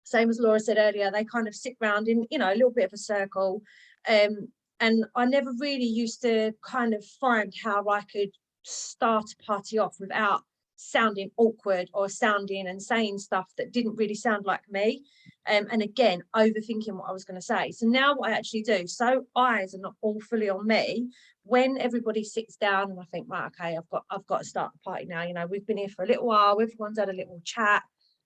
same as Laura said earlier, they kind of sit round in, you know, a little bit of a circle. And I never really used to kind of find how I could start a party off without sounding awkward or sounding and saying stuff that didn't really sound like me. And again, overthinking what I was going to say. So now what I actually do, so eyes are not all fully on me, when everybody sits down and I think, right, okay, I've got to start the party now. You know, we've been here for a little while, everyone's had a little chat,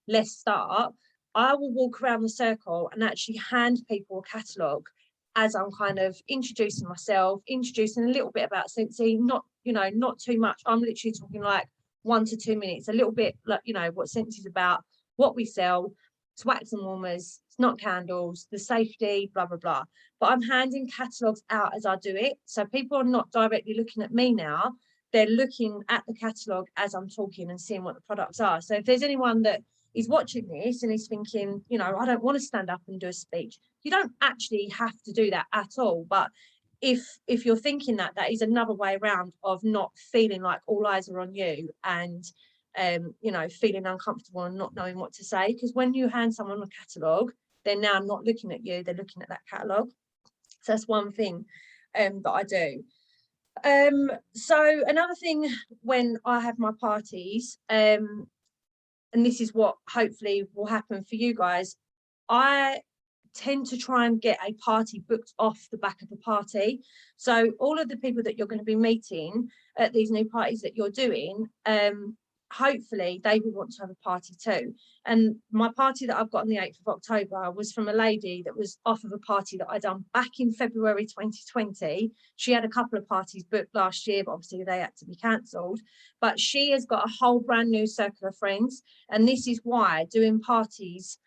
let's start. I will walk around the circle and actually hand people a catalogue as I'm kind of introducing myself, introducing a little bit about Scentsy, not, you know, not too much. I'm literally talking like 1 to 2 minutes, a little bit like, you know, what Scentsy is about, what we sell. It's wax and warmers, it's not candles, the safety, blah, blah, blah. But I'm handing catalogues out as I do it. So people are not directly looking at me now. They're looking at the catalogue as I'm talking and seeing what the products are. So if there's anyone that is watching this and is thinking, you know, I don't want to stand up and do a speech, you don't actually have to do that at all. But if you're thinking that, that is another way around of not feeling like all eyes are on you and you know, feeling uncomfortable and not knowing what to say. Because when you hand someone a catalogue, they're now not looking at you, they're looking at that catalogue. So that's one thing that I do. So another thing when I have my parties, and this is what hopefully will happen for you guys, I tend to try and get a party booked off the back of a party. So all of the people that you're going to be meeting at these new parties that you're doing, hopefully they will want to have a party too. And my party that I've got on the 8th of October was from a lady that was off of a party that I done back in February 2020. She had a couple of parties booked last year, but obviously they had to be cancelled. But she has got a whole brand new circle of friends. And this is why doing parties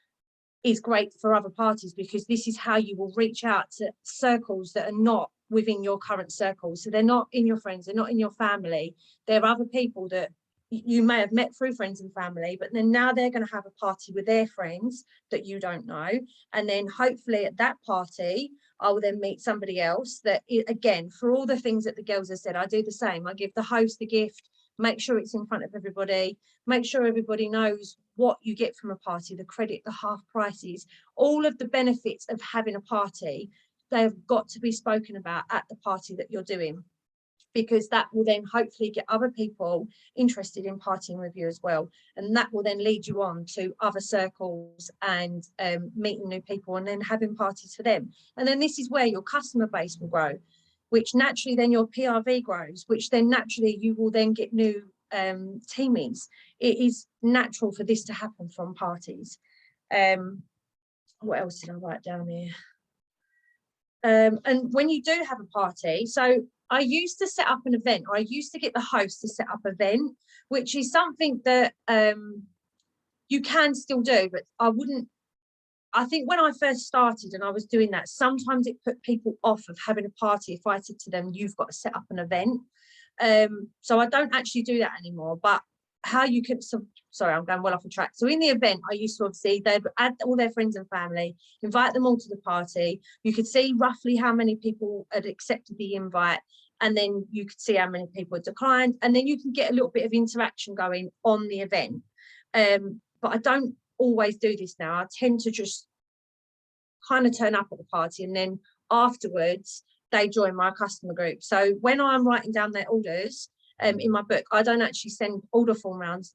is great for other parties, because this is how you will reach out to circles that are not within your current circle. So they're not in your friends, they're not in your family. They're other people that you may have met through friends and family, but then now they're going to have a party with their friends that you don't know. And then hopefully at that party, I will then meet somebody else that, again, for all the things that the girls have said, I do the same. I give the host the gift, make sure it's in front of everybody, make sure everybody knows what you get from a party, the credit, the half prices, all of the benefits of having a party. They have got to be spoken about at the party that you're doing, because that will then hopefully get other people interested in partying with you as well. And that will then lead you on to other circles and meeting new people and then having parties for them. And then this is where your customer base will grow, which naturally then your PRV grows, which then naturally you will then get new teamies. It is natural for this to happen from parties. What else did I write down here? And when you do have a party, so I used to set up an event, or I used to get the host to set up an event, which is something that you can still do, but I wouldn't. I think when I first started and I was doing that, sometimes it put people off of having a party if I said to them, you've got to set up an event. So I don't actually do that anymore. But how you can, sorry, I'm going well off the track. So in the event, I used to obviously, they'd add all their friends and family, invite them all to the party. You could see roughly how many people had accepted the invite, and then you could see how many people had declined, and then you can get a little bit of interaction going on the event. But I don't always do this now. I tend to just kind of turn up at the party, and then afterwards they join my customer group. So when I'm writing down their orders in my book, I don't actually send order forms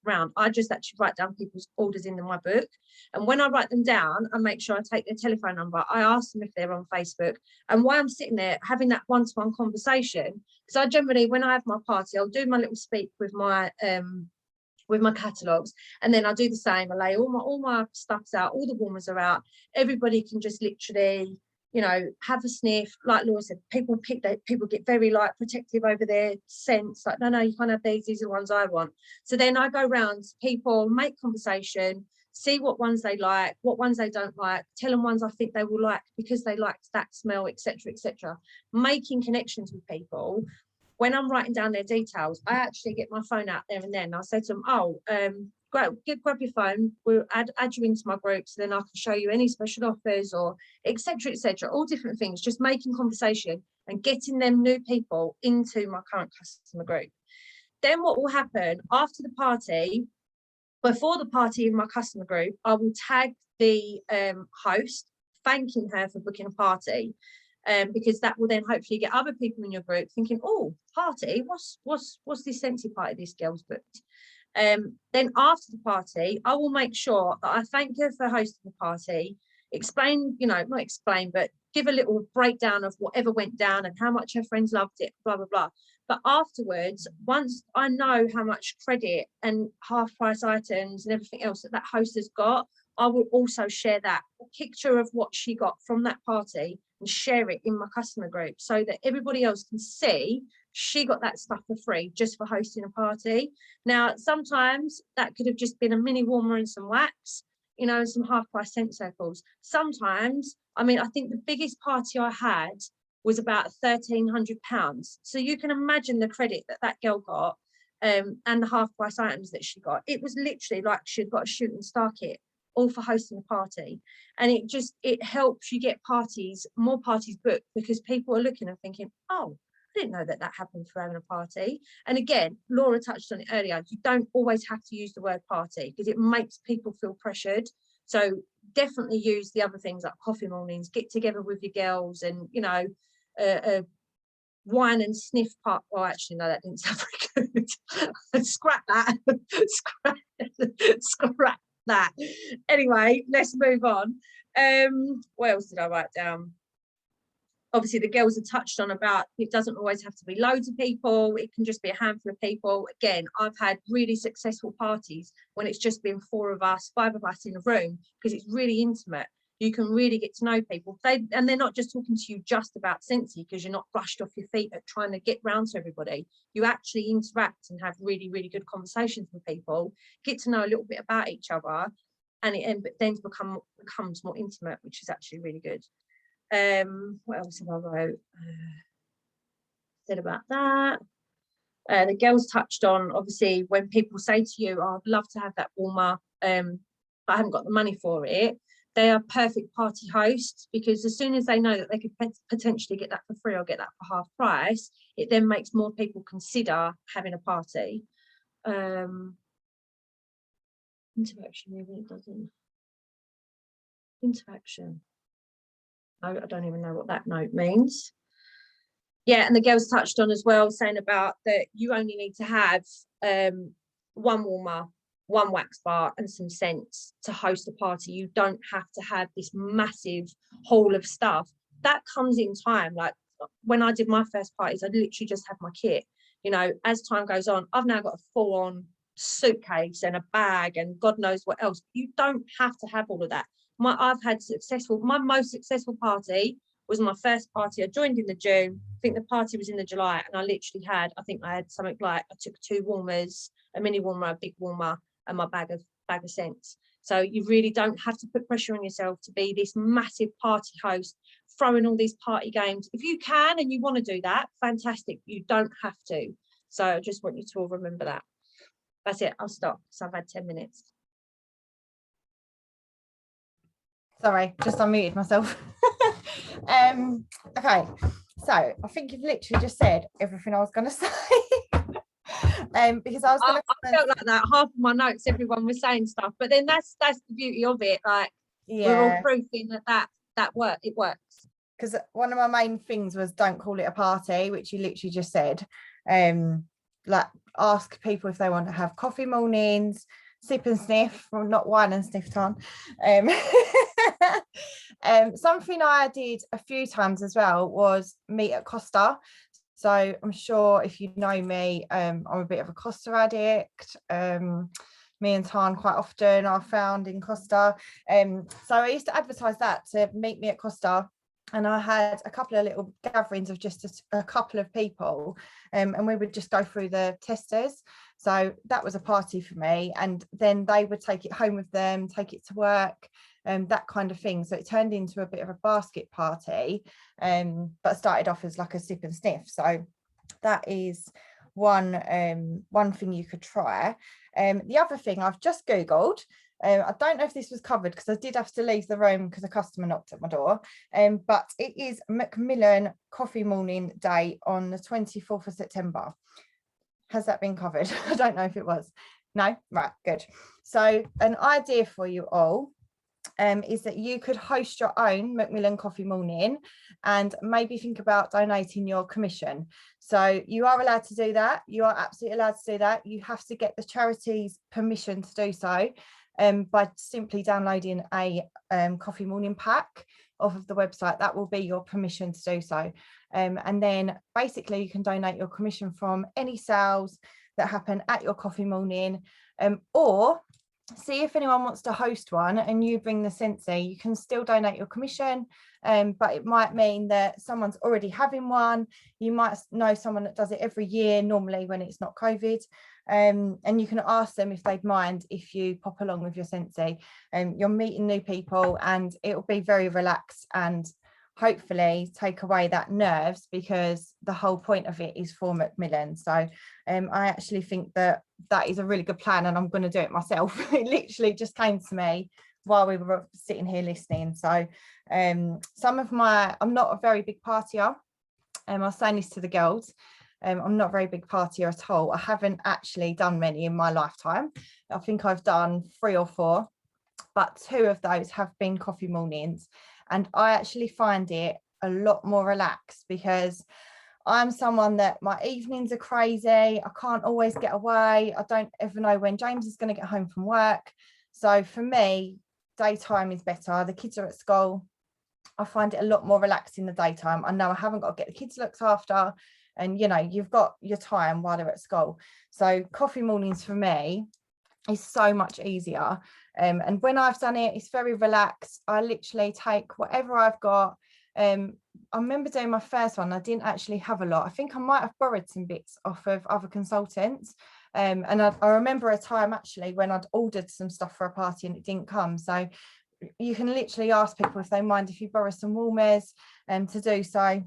round. I just actually write down people's orders in my book. And when I write them down, I make sure I take their telephone number. I ask them if they're on Facebook. And while I'm sitting there having that one-to-one conversation, because I generally, when I have my party, I'll do my little speak with my catalogues, and then I do the same. I lay all my stuffs out, all the warmers are out. Everybody can just literally, you know, have a sniff. Like Laura said, people get very like protective over their scents, like no, you can't have these are the ones I want. So then I go around people, make conversation, see what ones they like, what ones they don't like, tell them ones I think they will like because they like that smell, etc., etc. Making connections with people. When I'm writing down their details, I actually get my phone out there and then I'll say to them, grab your phone, we'll add you into my group, so then I can show you any special offers or etc., etc., all different things, just making conversation and getting them new people into my current customer group. Then what will happen after the party, before the party in my customer group, I will tag the host, thanking her for booking a party. because that will then hopefully get other people in your group thinking, oh, party, what's this Scentsy party this girl's booked. Then after the party, I will make sure that I thank her for hosting the party, explain, not explain, but give a little breakdown of whatever went down and how much her friends loved it, blah, blah, blah. But afterwards, once I know how much credit and half price items and everything else that host has got, I will also share that picture of what she got from that party and share it in my customer group so that everybody else can see she got that stuff for free just for hosting a party. Now, sometimes that could have just been a mini warmer and some wax, and some half price scent circles. Sometimes, I think the biggest party I had was about £1,300. So you can imagine the credit that girl got, and the half price items that she got. It was literally like she'd got a shooting star kit, all for hosting a party. And it helps you get more parties booked, because people are looking and thinking, oh, I didn't know that happened for having a party. And again, Laura touched on it earlier, you don't always have to use the word party because it makes people feel pressured. So definitely use the other things like coffee mornings, get together with your girls, and wine and sniff part. Well, actually, no, that didn't sound very good. Scrap that. Scrap that. Anyway, let's move on. What else did I write down? Obviously, the girls have touched on about it doesn't always have to be loads of people. It can just be a handful of people. Again, I've had really successful parties when it's just been 4 of us, 5 of us in a room, because it's really intimate. You can really get to know people. And they're not just talking to you just about Scentsy, because you're not rushed off your feet at trying to get round to everybody. You actually interact and have really, really good conversations with people, get to know a little bit about each other, and it then becomes more intimate, which is actually really good. What else have I wrote? Said about that. The girls touched on, obviously, when people say to you, oh, I'd love to have that warmer, but I haven't got the money for it. They are perfect party hosts, because as soon as they know that they could potentially get that for free or get that for half price, it then makes more people consider having a party. Interaction, maybe it doesn't. Interaction. I don't even know what that note means. Yeah, and the girls touched on as well, saying about that you only need to have one warmer, one wax bar and some scents to host a party. You don't have to have this massive haul of stuff. That comes in time. Like when I did my first parties, I literally just had my kit. As time goes on, I've now got a full-on suitcase and a bag and God knows what else. You don't have to have all of that. My most successful party was my first party. I joined in the June. I think the party was in the July, and I literally had something like, I took 2 warmers, a mini warmer, a big warmer, and my bag of scents. So you really don't have to put pressure on yourself to be this massive party host, throwing all these party games. If you can and you want to do that, fantastic. You don't have to. So I just want you to all remember that. That's it. I'll stop because I've had 10 minutes. Sorry, just unmuted myself. Okay, so I think you've literally just said everything I was going to say. Because I felt like that. Half of my notes, everyone was saying stuff, but then that's the beauty of it. Like, yeah, we're all proving that it works. Because one of my main things was don't call it a party, which you literally just said. Like, ask people if they want to have coffee mornings, sip and sniff, well, not wine and sniff time. Something I did a few times as well was meet at Costa. So I'm sure if you know me, I'm a bit of a Costa addict. Me and Tan quite often are found in Costa. So I used to advertise that to meet me at Costa. And I had a couple of little gatherings of just a couple of people, and we would just go through the testers. So that was a party for me. And then they would take it home with them, take it to work, that kind of thing. So it turned into a bit of a basket party, but started off as like a sip and sniff. So that is one thing you could try. The other thing I've just Googled, I don't know if this was covered because I did have to leave the room because a customer knocked at my door, but it is Macmillan Coffee Morning Day on the 24th of September. Has that been covered? I don't know if it was. No? Right, good. So an idea for you all is that you could host your own Macmillan Coffee Morning and maybe think about donating your commission. So you are allowed to do that. You are absolutely allowed to do that. You have to get the charity's permission to do so by simply downloading a coffee morning pack off of the website. That will be your permission to do so. And then basically you can donate your commission from any sales that happen at your coffee morning, or see if anyone wants to host one and you bring the Scentsy. You can still donate your commission, but it might mean that someone's already having one. You might know someone that does it every year, normally when it's not COVID, and you can ask them if they'd mind if you pop along with your Scentsy. You're meeting new people and it'll be very relaxed and hopefully take away that nerves, because the whole point of it is for Macmillan. So I actually think that is a really good plan, and I'm going to do it myself. It literally just came to me while we were sitting here listening. So I'm not a very big partier. I was saying this to the girls. I'm not a very big partier at all. I haven't actually done many in my lifetime. I think I've done 3 or 4, but 2 of those have been coffee mornings. And I actually find it a lot more relaxed, because I'm someone that my evenings are crazy. I can't always get away. I don't ever know when James is going to get home from work. So for me, daytime is better. The kids are at school. I find it a lot more relaxed in the daytime. I know I haven't got to get the kids looked after, and you've got your time while they're at school. So coffee mornings for me is so much easier. And when I've done it, it's very relaxed. I literally take whatever I've got. I remember doing my first one, I didn't actually have a lot. I think I might have borrowed some bits off of other consultants. And I remember a time actually when I'd ordered some stuff for a party and it didn't come. So you can literally ask people if they mind if you borrow some warmers to do so.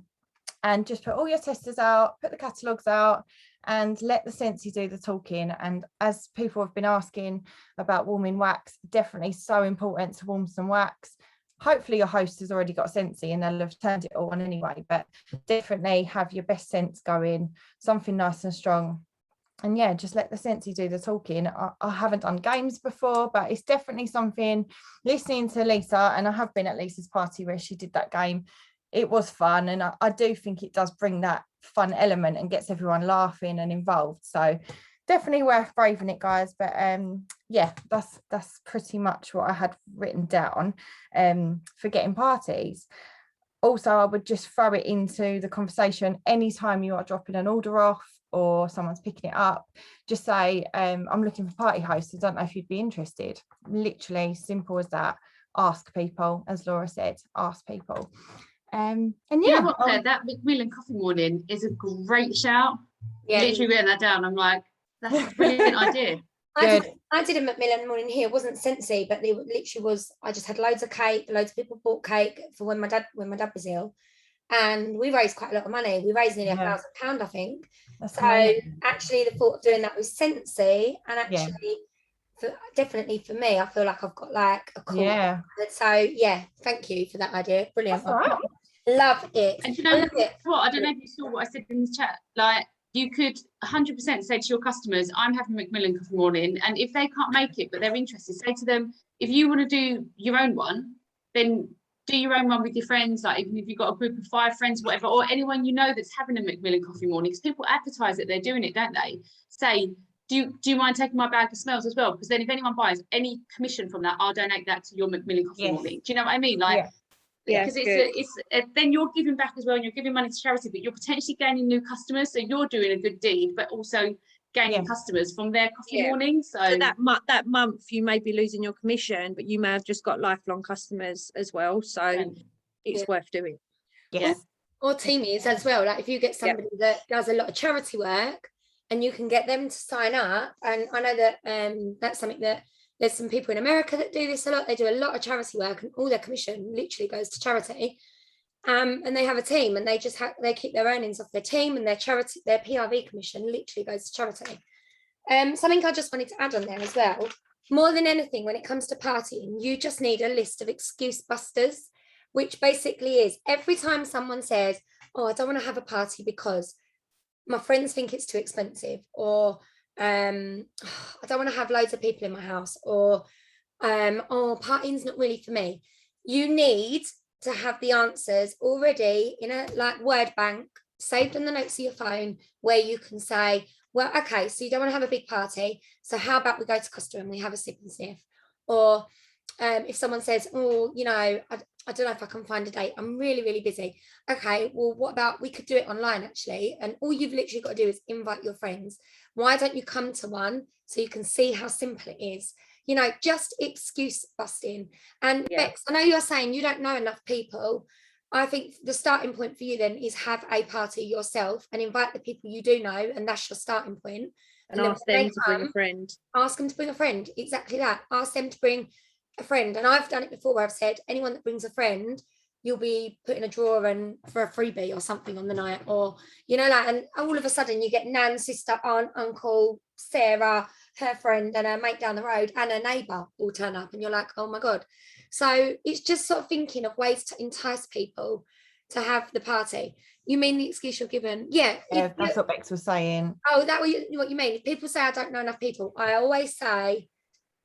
And just put all your testers out, put the catalogues out, and let the Scentsy do the talking. And as people have been asking about warming wax, definitely so important to warm some wax. Hopefully your host has already got a Scentsy and they'll have turned it all on anyway, but definitely have your best scents going, something nice and strong. And yeah, just let the Scentsy do the talking. I haven't done games before, but it's definitely something, listening to Lisa, and I have been at Lisa's party where she did that game. It was fun, and I do think it does bring that fun element and gets everyone laughing and involved. So definitely worth braving it, guys. But yeah, that's pretty much what I had written down for getting parties. Also, I would just throw it into the conversation anytime you are dropping an order off or someone's picking it up. Just say, I'm looking for party hosts. I don't know if you'd be interested. Literally simple as that. Ask people, as Laura said, ask people. And yeah, you know what, Claire, that Macmillan Coffee Morning is a great shout. Yeah, Literally written that down. I'm like, that's a brilliant idea. I did a Macmillan morning here. It wasn't Scentsy, but it literally was. I just had loads of cake. Loads of people bought cake for when my dad was ill, and we raised quite a lot of money. We raised nearly £1,000, I think. That's so amazing. actually, the thought of doing that with Scentsy, and actually, definitely for me, I feel like I've got like a cool. Yeah. So yeah, thank you for that idea. Brilliant. That's all right. Love it. And you know what? I don't know if you saw what I said in the chat. Like, you could 100% say to your customers, I'm having Macmillan Coffee Morning, and if they can't make it but they're interested, say to them, if you want to do your own one, then do your own one with your friends, like even if you've got a group of 5 friends, whatever, or anyone you know that's having a Macmillan Coffee Morning, because people advertise that they're doing it, don't they? Say, do you mind taking my bag of smells as well? Because then if anyone buys any commission from that, I'll donate that to your Macmillan Coffee Morning. Do you know what I mean? Like, because it's then you're giving back as well, and you're giving money to charity, but you're potentially gaining new customers. So you're doing a good deed, but also gaining customers from their coffee morning. So that month you may be losing your commission, but you may have just got lifelong customers as well. So it's worth doing. Yes. Or teamies as well. Like if you get somebody that does a lot of charity work, and you can get them to sign up. And I know that that's something that there's some people in America that do this a lot. They do a lot of charity work, and all their commission literally goes to charity. And they have a team, and they just they keep their earnings off their team, and their charity, their PRV commission literally goes to charity. Something I just wanted to add on there as well. More than anything, when it comes to partying, you just need a list of excuse busters, which basically is every time someone says, "Oh, I don't want to have a party because my friends think it's too expensive," or I don't want to have loads of people in my house, or or partying's not really for me. You need to have the answers already in a like word bank saved on the notes of your phone, where you can say, well, okay, so you don't want to have a big party, so how about we go to Costa and we have a sip and sniff? Or if someone says, oh, you know, I don't know if I can find a date, I'm really, really busy. Okay, well, what about we could do it online actually? And all you've literally got to do is invite your friends. Why don't you come to one so you can see how simple it is? You know, just excuse busting. And Bex, I know you're saying you don't know enough people. I think the starting point for you then is have a party yourself and invite the people you do know, and that's your starting point. And ask them to bring a friend. Ask them to bring a friend. Exactly that. Ask them to bring a friend. And I've done it before where I've said, anyone that brings a friend, you'll be put in a drawer and for a freebie or something on the night, or you know, like, and all of a sudden you get nan, sister, aunt, uncle, Sarah, her friend, and her mate down the road, and her neighbour all turn up, and you're like, oh my god. So it's just sort of thinking of ways to entice people to have the party. You mean the excuse you're given? Yeah, that's what Bex was saying. Oh, that what you mean? If people say I don't know enough people, I always say,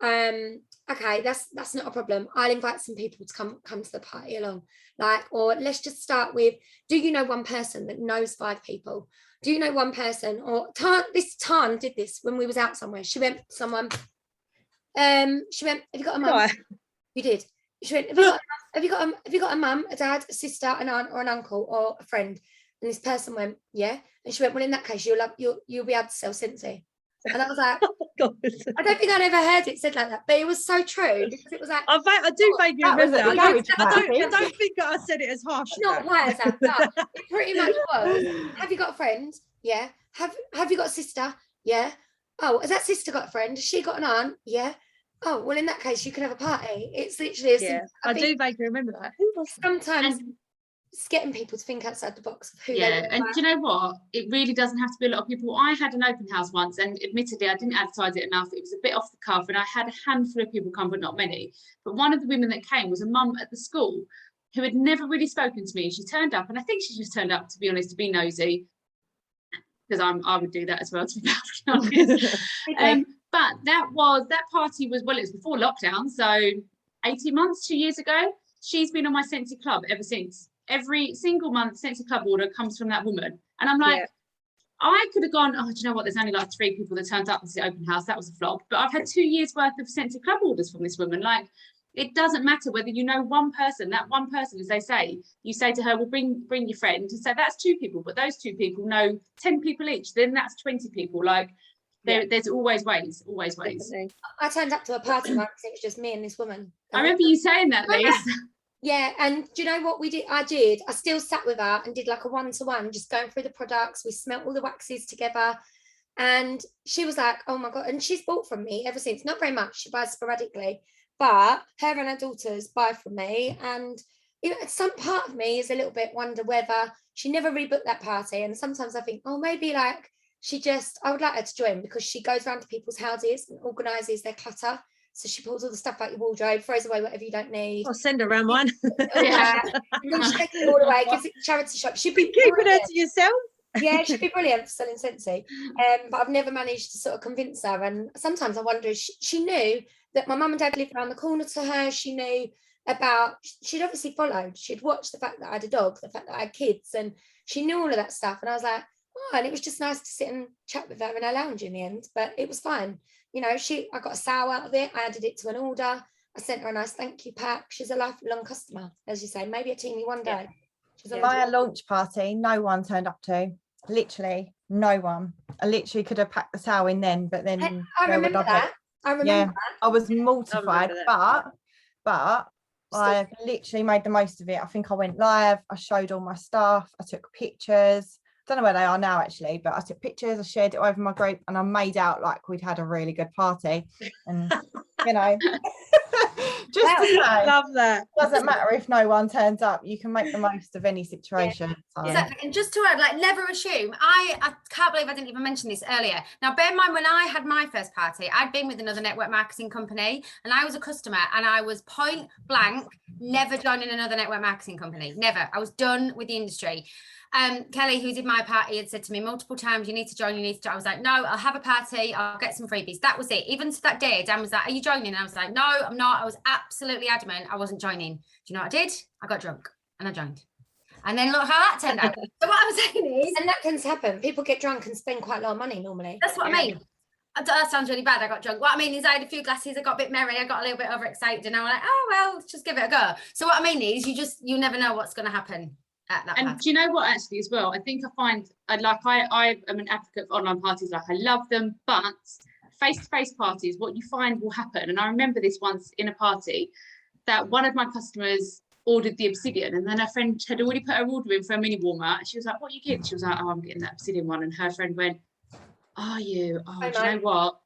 okay, that's not a problem. I'll invite some people to come to the party along. Like, or let's just start with, do you know one person that knows 5 people? Do you know one person? Or Tan did this when we was out somewhere. She went, someone, she went, have you got a mum? You did. She went, have you got a mum, a dad, a sister, an aunt, or an uncle, or a friend? And this person went, yeah. And she went, well, in that case, you'll be able to sell Scentsy. And I was like, oh, I don't think I'd ever heard it said like that, but it was so true, because it was like, I do vaguely remember that. I don't think I said it as harsh. Not quite as that, but it pretty much was. Have you got a friend? Yeah. Have you got a sister? Yeah. Oh, has that sister got a friend? Has she got an aunt? Yeah. Oh, well, in that case, you can have a party. It's literally I do vaguely remember that. Who was sometimes it's getting people to think outside the box of who and do you know what, it really doesn't have to be a lot of people. I had an open house once, and admittedly I didn't advertise it enough. It was a bit off the cuff, and I had a handful of people come, but not many. But one of the women that came was a mum at the school who had never really spoken to me. She turned up, and I think she just turned up, to be honest, to be nosy, because I would do that as well, to be honest. But that party was, well, it was before lockdown, so 18 months, 2 years ago. She's been on my Scentsy Club ever since. Every single month Scentsy Club order comes from that woman, and I'm like, I could have gone, oh, do you know what, there's only like 3 people that turned up to the open house, that was a flop, but I've had 2 years worth of Scentsy Club orders from this woman. Like, it doesn't matter whether you know one person. That one person, as they say, you say to her, well, bring your friend, so that's 2 people, but those 2 people know 10 people each, then that's 20 people. Like, there's always ways. I turned up to a party once, it was just me and this woman. I remember you saying that, Liz. Yeah, and do you know what we did? I still sat with her and did like a 1-to-1, just going through the products. We smelt all the waxes together, and she was like, oh my god. And she's bought from me ever since. Not very much, she buys sporadically, but her and her daughters buy from me. And you know, some part of me is a little bit wonder whether she never rebooked that party. And sometimes I think, oh, maybe like I would like her to join, because she goes around to people's houses and organises their clutter. So she pulls all the stuff out your wardrobe, throws away whatever you don't need. I'll send her around one. Yeah. And then she takes it all away, gives it to charity shop. She'd be keeping her to yourself. Yeah, she'd be brilliant for selling Scentsy. But I've never managed to sort of convince her. And sometimes I wonder if she knew that my mum and dad lived around the corner to her. She knew she'd obviously followed. She'd watched the fact that I had a dog, the fact that I had kids, and she knew all of that stuff. And I was like, oh, and it was just nice to sit and chat with her in her lounge in the end. But it was fine. You know, I got a sow out of it. I added it to an order. I sent her a nice thank you pack. She's a lifelong customer, as you say. Maybe a teeny one day. By a launch party, no one turned up to. Literally, no one. I literally could have packed the sow in then, but then I remember that. I was mortified, but I literally made the most of it. I think I went live. I showed all my stuff. I took pictures. Don't know where they are now actually, but I took pictures, I shared it over my group, and I made out like we'd had a really good party. And you know, just to say, love that. Doesn't matter if no one turns up, you can make the most of any situation. Yeah, so. Exactly. And just to add, like, never assume. I can't believe I didn't even mention this earlier. Now, bear in mind, when I had my first party, I'd been with another network marketing company, and I was a customer, and I was point blank never joining another network marketing company. Never. I was done with the industry. Kelly, who did my party, had said to me multiple times, you need to join, you need to join. I was like, no, I'll have a party, I'll get some freebies. That was it. Even to that day, Dan was like, are you joining? And I was like, no, I'm not. I was absolutely adamant I wasn't joining. Do you know what I did? I got drunk and I joined. And then look how that turned out. So what I'm saying is, And that can happen. People get drunk and spend quite a lot of money normally. that's what I mean. That sounds really bad. I got drunk. What I mean is I had a few glasses, I got a bit merry, I got a little bit overexcited, and I was like, oh, well, let's just give it a go. So what I mean is you never know what's going to happen at that And party. do you know what, actually, as well? I think I find, I am an advocate for online parties, like I love them, but face-to-face parties, what you find will happen, and I remember this once in a party, that one of my customers ordered the obsidian, and then her friend had already put her order in for a mini warmer. She was like, what are you getting? She was like, oh, I'm getting that obsidian one. And her friend went, are you? Oh, do you know what?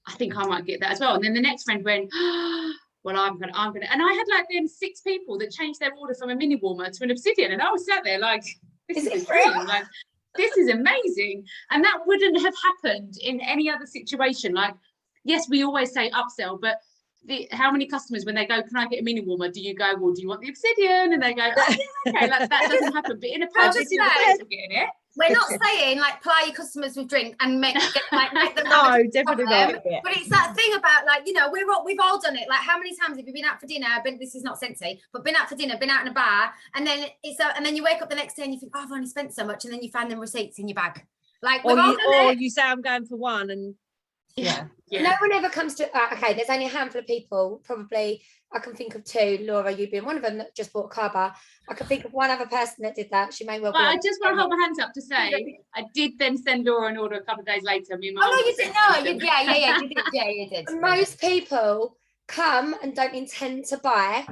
I think I might get that as well. And then the next friend went, oh, well, I'm gonna. And I had like then 6 people that changed their order from a mini warmer to an obsidian. And I was sat there like, this is brilliant. Like, this is amazing. And that wouldn't have happened in any other situation. Like, yes, we always say upsell, but how many customers, when they go, can I get a mini warmer? Do you go, well, do you want the obsidian? And they go, oh, yeah, okay, like that doesn't happen. But in a party, people getting it. We're not saying like ply your customers with drink and make them No, definitely not. But it's that thing about like, you know, we've all done it. Like, how many times have you been out for dinner? This is not Scentsy, but been out for dinner, been out in a bar, and then and then you wake up the next day and you think, oh, I've only spent so much, and then you find them receipts in your bag. Like, Or you say I'm going for one, and yeah. No one ever comes to okay, there's only a handful of people, probably I can think of 2, Laura, you being one of them, that just bought a car bar. I can think of one other person that did that. She may well be. I just want to hold my hands up to say I did then send Laura an order a couple of days later. Me and my no, you did. No, you did. Most people come and don't intend to buy.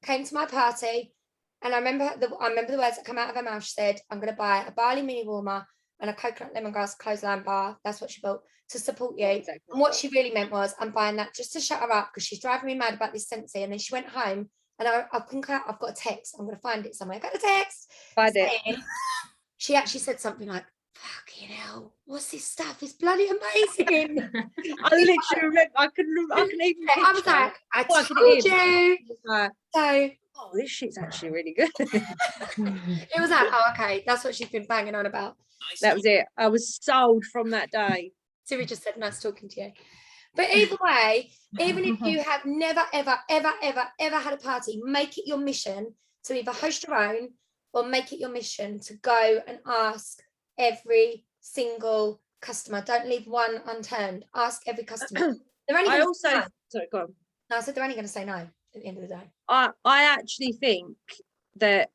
Came to my party, and I remember the words that come out of her mouth. She said, I'm going to buy a barley mini warmer and a coconut lemongrass clothesline bar. That's what she bought to support you. Exactly. And what she really meant was, I'm buying that just to shut her up because she's driving me mad about this Scentsy. And then she went home, and I think I've got a text. I'm going to find it somewhere. I got a text. Find it. She actually said something like, fucking hell, what's this stuff? It's bloody amazing. I literally remember, I can even I was like, I told you. So, oh, this shit's actually really good. it was like, oh, okay, that's what she's been banging on about. That was it. I was sold from that day. Siri just said, nice talking to you. But either way, even if you have never, ever, ever, ever, ever had a party, make it your mission to either host your own or make it your mission to go and ask every single customer. Don't leave one unturned. Ask every customer. They're only sorry, go on. No, I said they're only going to say no at the end of the day. I actually think that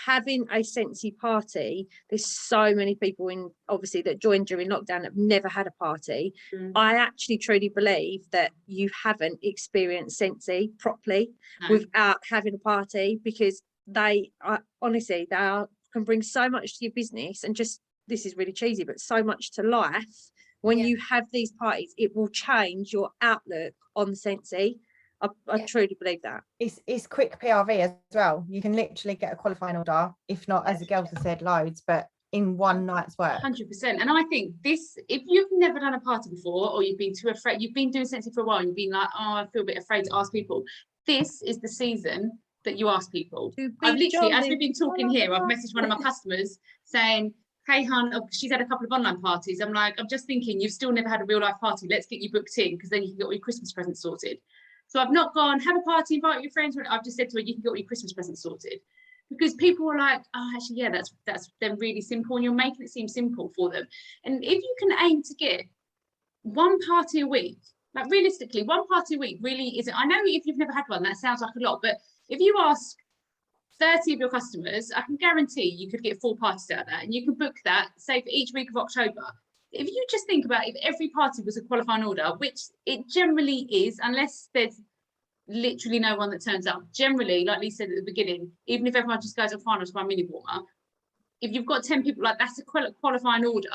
having a Scentsy party, there's so many people obviously that joined during lockdown that have never had a party. I actually truly believe that you haven't experienced Scentsy properly without having a party, because they are honestly can bring so much to your business, and just, this is really cheesy, but so much to life. When you have these parties, it will change your outlook on Scentsy. I truly believe that. It's quick PRV as well. You can literally get a qualifying order, if not, as the girls have said, loads, but in one night's work. 100%. And I think this, if you've never done a party before, or you've been too afraid, you've been doing Scentsy for a while, and you've been like, oh, I feel a bit afraid to ask people, this is the season that you ask people. I've literally, as we've been talking here, I've messaged one of my customers saying, hey hun, she's had a couple of online parties. I'm like, I'm just thinking, you've still never had a real life party. Let's get you booked in, because then you can get all your Christmas presents sorted. So I've not gone, have a party, invite your friends. I've just said to her, you can get all your Christmas presents sorted. Because people are like, oh, actually, yeah, that's then really simple, and you're making it seem simple for them. And if you can aim to get one party a week, like realistically, one party a week really isn't, I know if you've never had one, that sounds like a lot, but if you ask 30 of your customers, I can guarantee you could get 4 parties out of that, and you can book that, say, for each week of October. If you just think about if every party was a qualifying order, which it generally is, unless there's literally no one that turns up, generally, like Lee said at the beginning, even if everyone just goes, I'm fine, I'll just buy a mini warmer. If you've got 10 people, like, that's a qualifying order.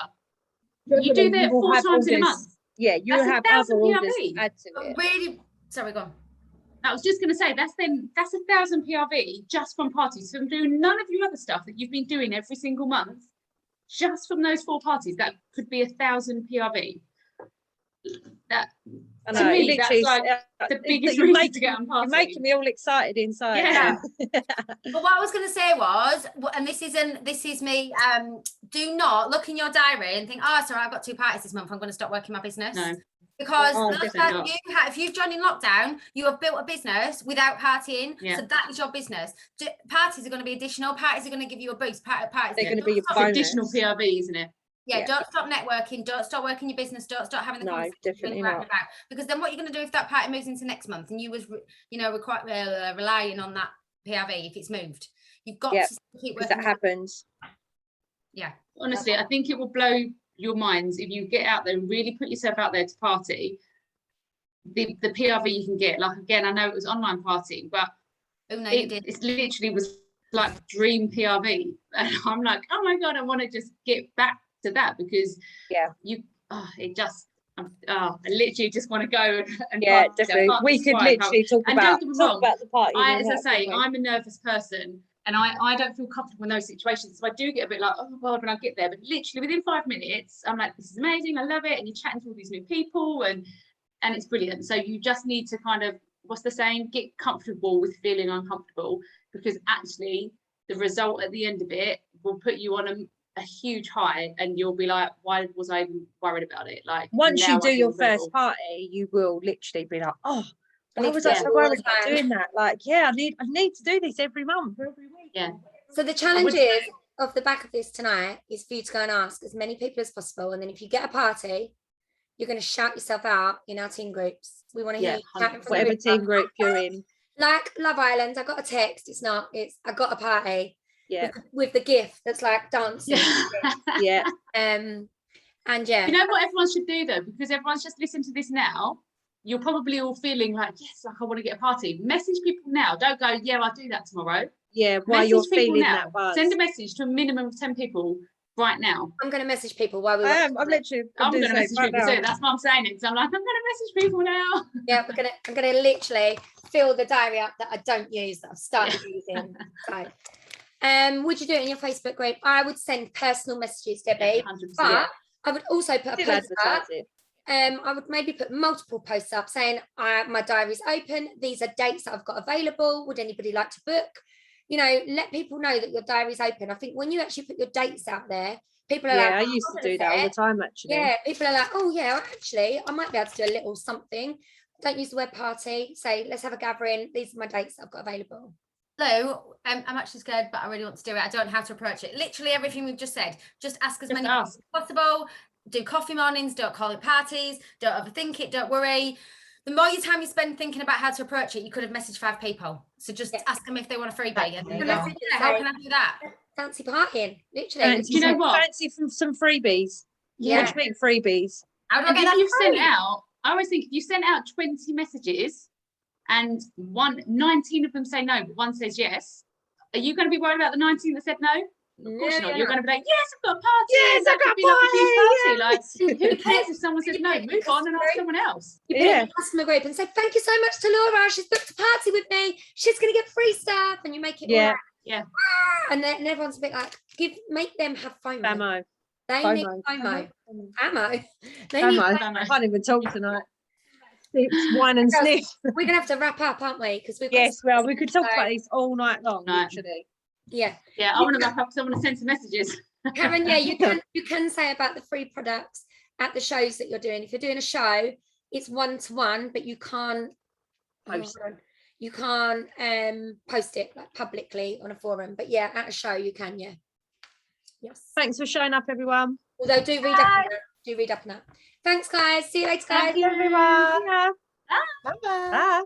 You do that 4 times in a month. Yeah, you have other orders add to it. Really, sorry, go on. I was just going to say, that's 1,000 PRV just from parties. So I'm doing none of your other stuff that you've been doing every single month. Just from those 4 parties, that could be 1,000 PRV. That I To know, me, it that's literally, like the biggest you're reason to get on you're party. making me all excited inside. Yeah. But what I was going to say was, and this is me, do not look in your diary and think, oh, sorry, I've got 2 parties this month, I'm going to stop working my business. No. Because Oh, those definitely that if you've joined in lockdown, you have built a business without partying. Yeah. So that is your business. Parties are going to be additional. Parties are going to give you a boost. Parties They're going to be your It's bonus. additional PRV, isn't it? Yeah, Yeah. don't stop networking. Don't stop working your business. Don't stop having the No, conversation definitely you're out not. and about. Because then what you're going to do if that party moves into next month and you was, relying on that PRV if it's moved, you've got Yep, to keep because working. that happens. Yeah. Honestly, I think it will blow your minds if you get out there and really put yourself out there to party. The PRV you can get, like, again, I know it was online partying, but Oh no, you did. it literally was like dream PRV, and I'm like, oh my god, I want to just get back to that, because I literally just want to go and Yeah, party. definitely. We could literally talk about the party. As I say, I'm a nervous person, and I don't feel comfortable in those situations, so I do get a bit like, oh god, when I get there, but literally within 5 minutes I'm like, this is amazing, I love it, and you're chatting to all these new people, and it's brilliant. So you just need to kind of, what's the saying, get comfortable with feeling uncomfortable, because actually the result at the end of it will put you on a huge high, and you'll be like, why was I even worried about it? Like, once you do your incredible. first party, you will literally be like, oh, why need was to I do so it all worried the about time. doing that? Like, yeah, I need to do this every month, every week. Yeah. So the challenge is, off the back of this tonight, is for you to go and ask as many people as possible, and then if you get a party, you're going to shout yourself out in our team groups. We want to hear you shouting from the Whatever team rooftop. group you're in. Like Love Island, I got a text. It's I got a party. Yeah. With the gift that's like dancing. Yeah. And yeah. You know what everyone should do though, because everyone's just listening to this now, you're probably all feeling like, yes, like I want to get a party. Message people now. Don't go, yeah, I'll do that tomorrow. Yeah, while message you're people feeling now. that buzz. Send a message to a minimum of 10 people right now. I'm going to message people while we I'm literally I'm going to message people now. too. That's why I'm saying it, because I'm like, I'm going to message people now. Yeah, I'm gonna literally fill the diary up that I don't use, that I've started using. So would you do it in your Facebook group? I would send personal messages, Debbie, 100%. but I would also put a Still post up. advertise it. I would maybe put multiple posts up saying my diary's open, these are dates that I've got available, would anybody like to book? You know, let people know that your diary's open. I think when you actually put your dates out there, people are like, I used to do that all the time, actually. yeah, people are like, oh yeah, actually I might be able to do a little something. Don't use the word party, say let's have a gathering, these are my dates that I've got available. Hello, I'm actually scared, but I really want to do it. I don't know how to approach it. Literally everything we've just said. Just ask as many people as possible. Do coffee mornings, don't call it parties, don't overthink it, don't worry. The more time you spend thinking about how to approach it, you could have messaged 5 people. So just ask them if they want a freebie. And how can I do that? Fancy partying, literally. Do you know what? Fancy some freebies. Yeah. What do you mean freebies? How do I And get if that you've free? sent out, I always think if you sent out 20 messages and 19 of them say no, but one says yes, are you going to be worried about the 19 that said no? Of course not. You're going to be like, yes, I've got a party. Yes, that I've got could be like a huge party. yes. Like, who cares if someone says no? Move on and ask someone else. You put it in a customer group and say, thank you so much to Laura. She's booked a party with me. She's going to get free stuff. And you make it all right. Yeah. And then everyone's a bit like, make them have FOMO. Famo. They need FOMO. Ammo. They need Famo. I can't even talk tonight. It's wine and sniff. We're going to have to wrap up, aren't we? Because Yes, well, we could talk about these all night long, literally. Yeah. Yeah, I want to wrap up because I want to send some messages. Karen, yeah, you can say about the free products at the shows that you're doing. If you're doing a show, it's 1-to-1, but you can't post it like publicly on a forum. But yeah, at a show you can, yeah. Yes. Thanks for showing up, everyone. Although do read up on that. Do read up on that. Thanks, guys. See you later, guys. Thank you, everyone. Bye. Bye.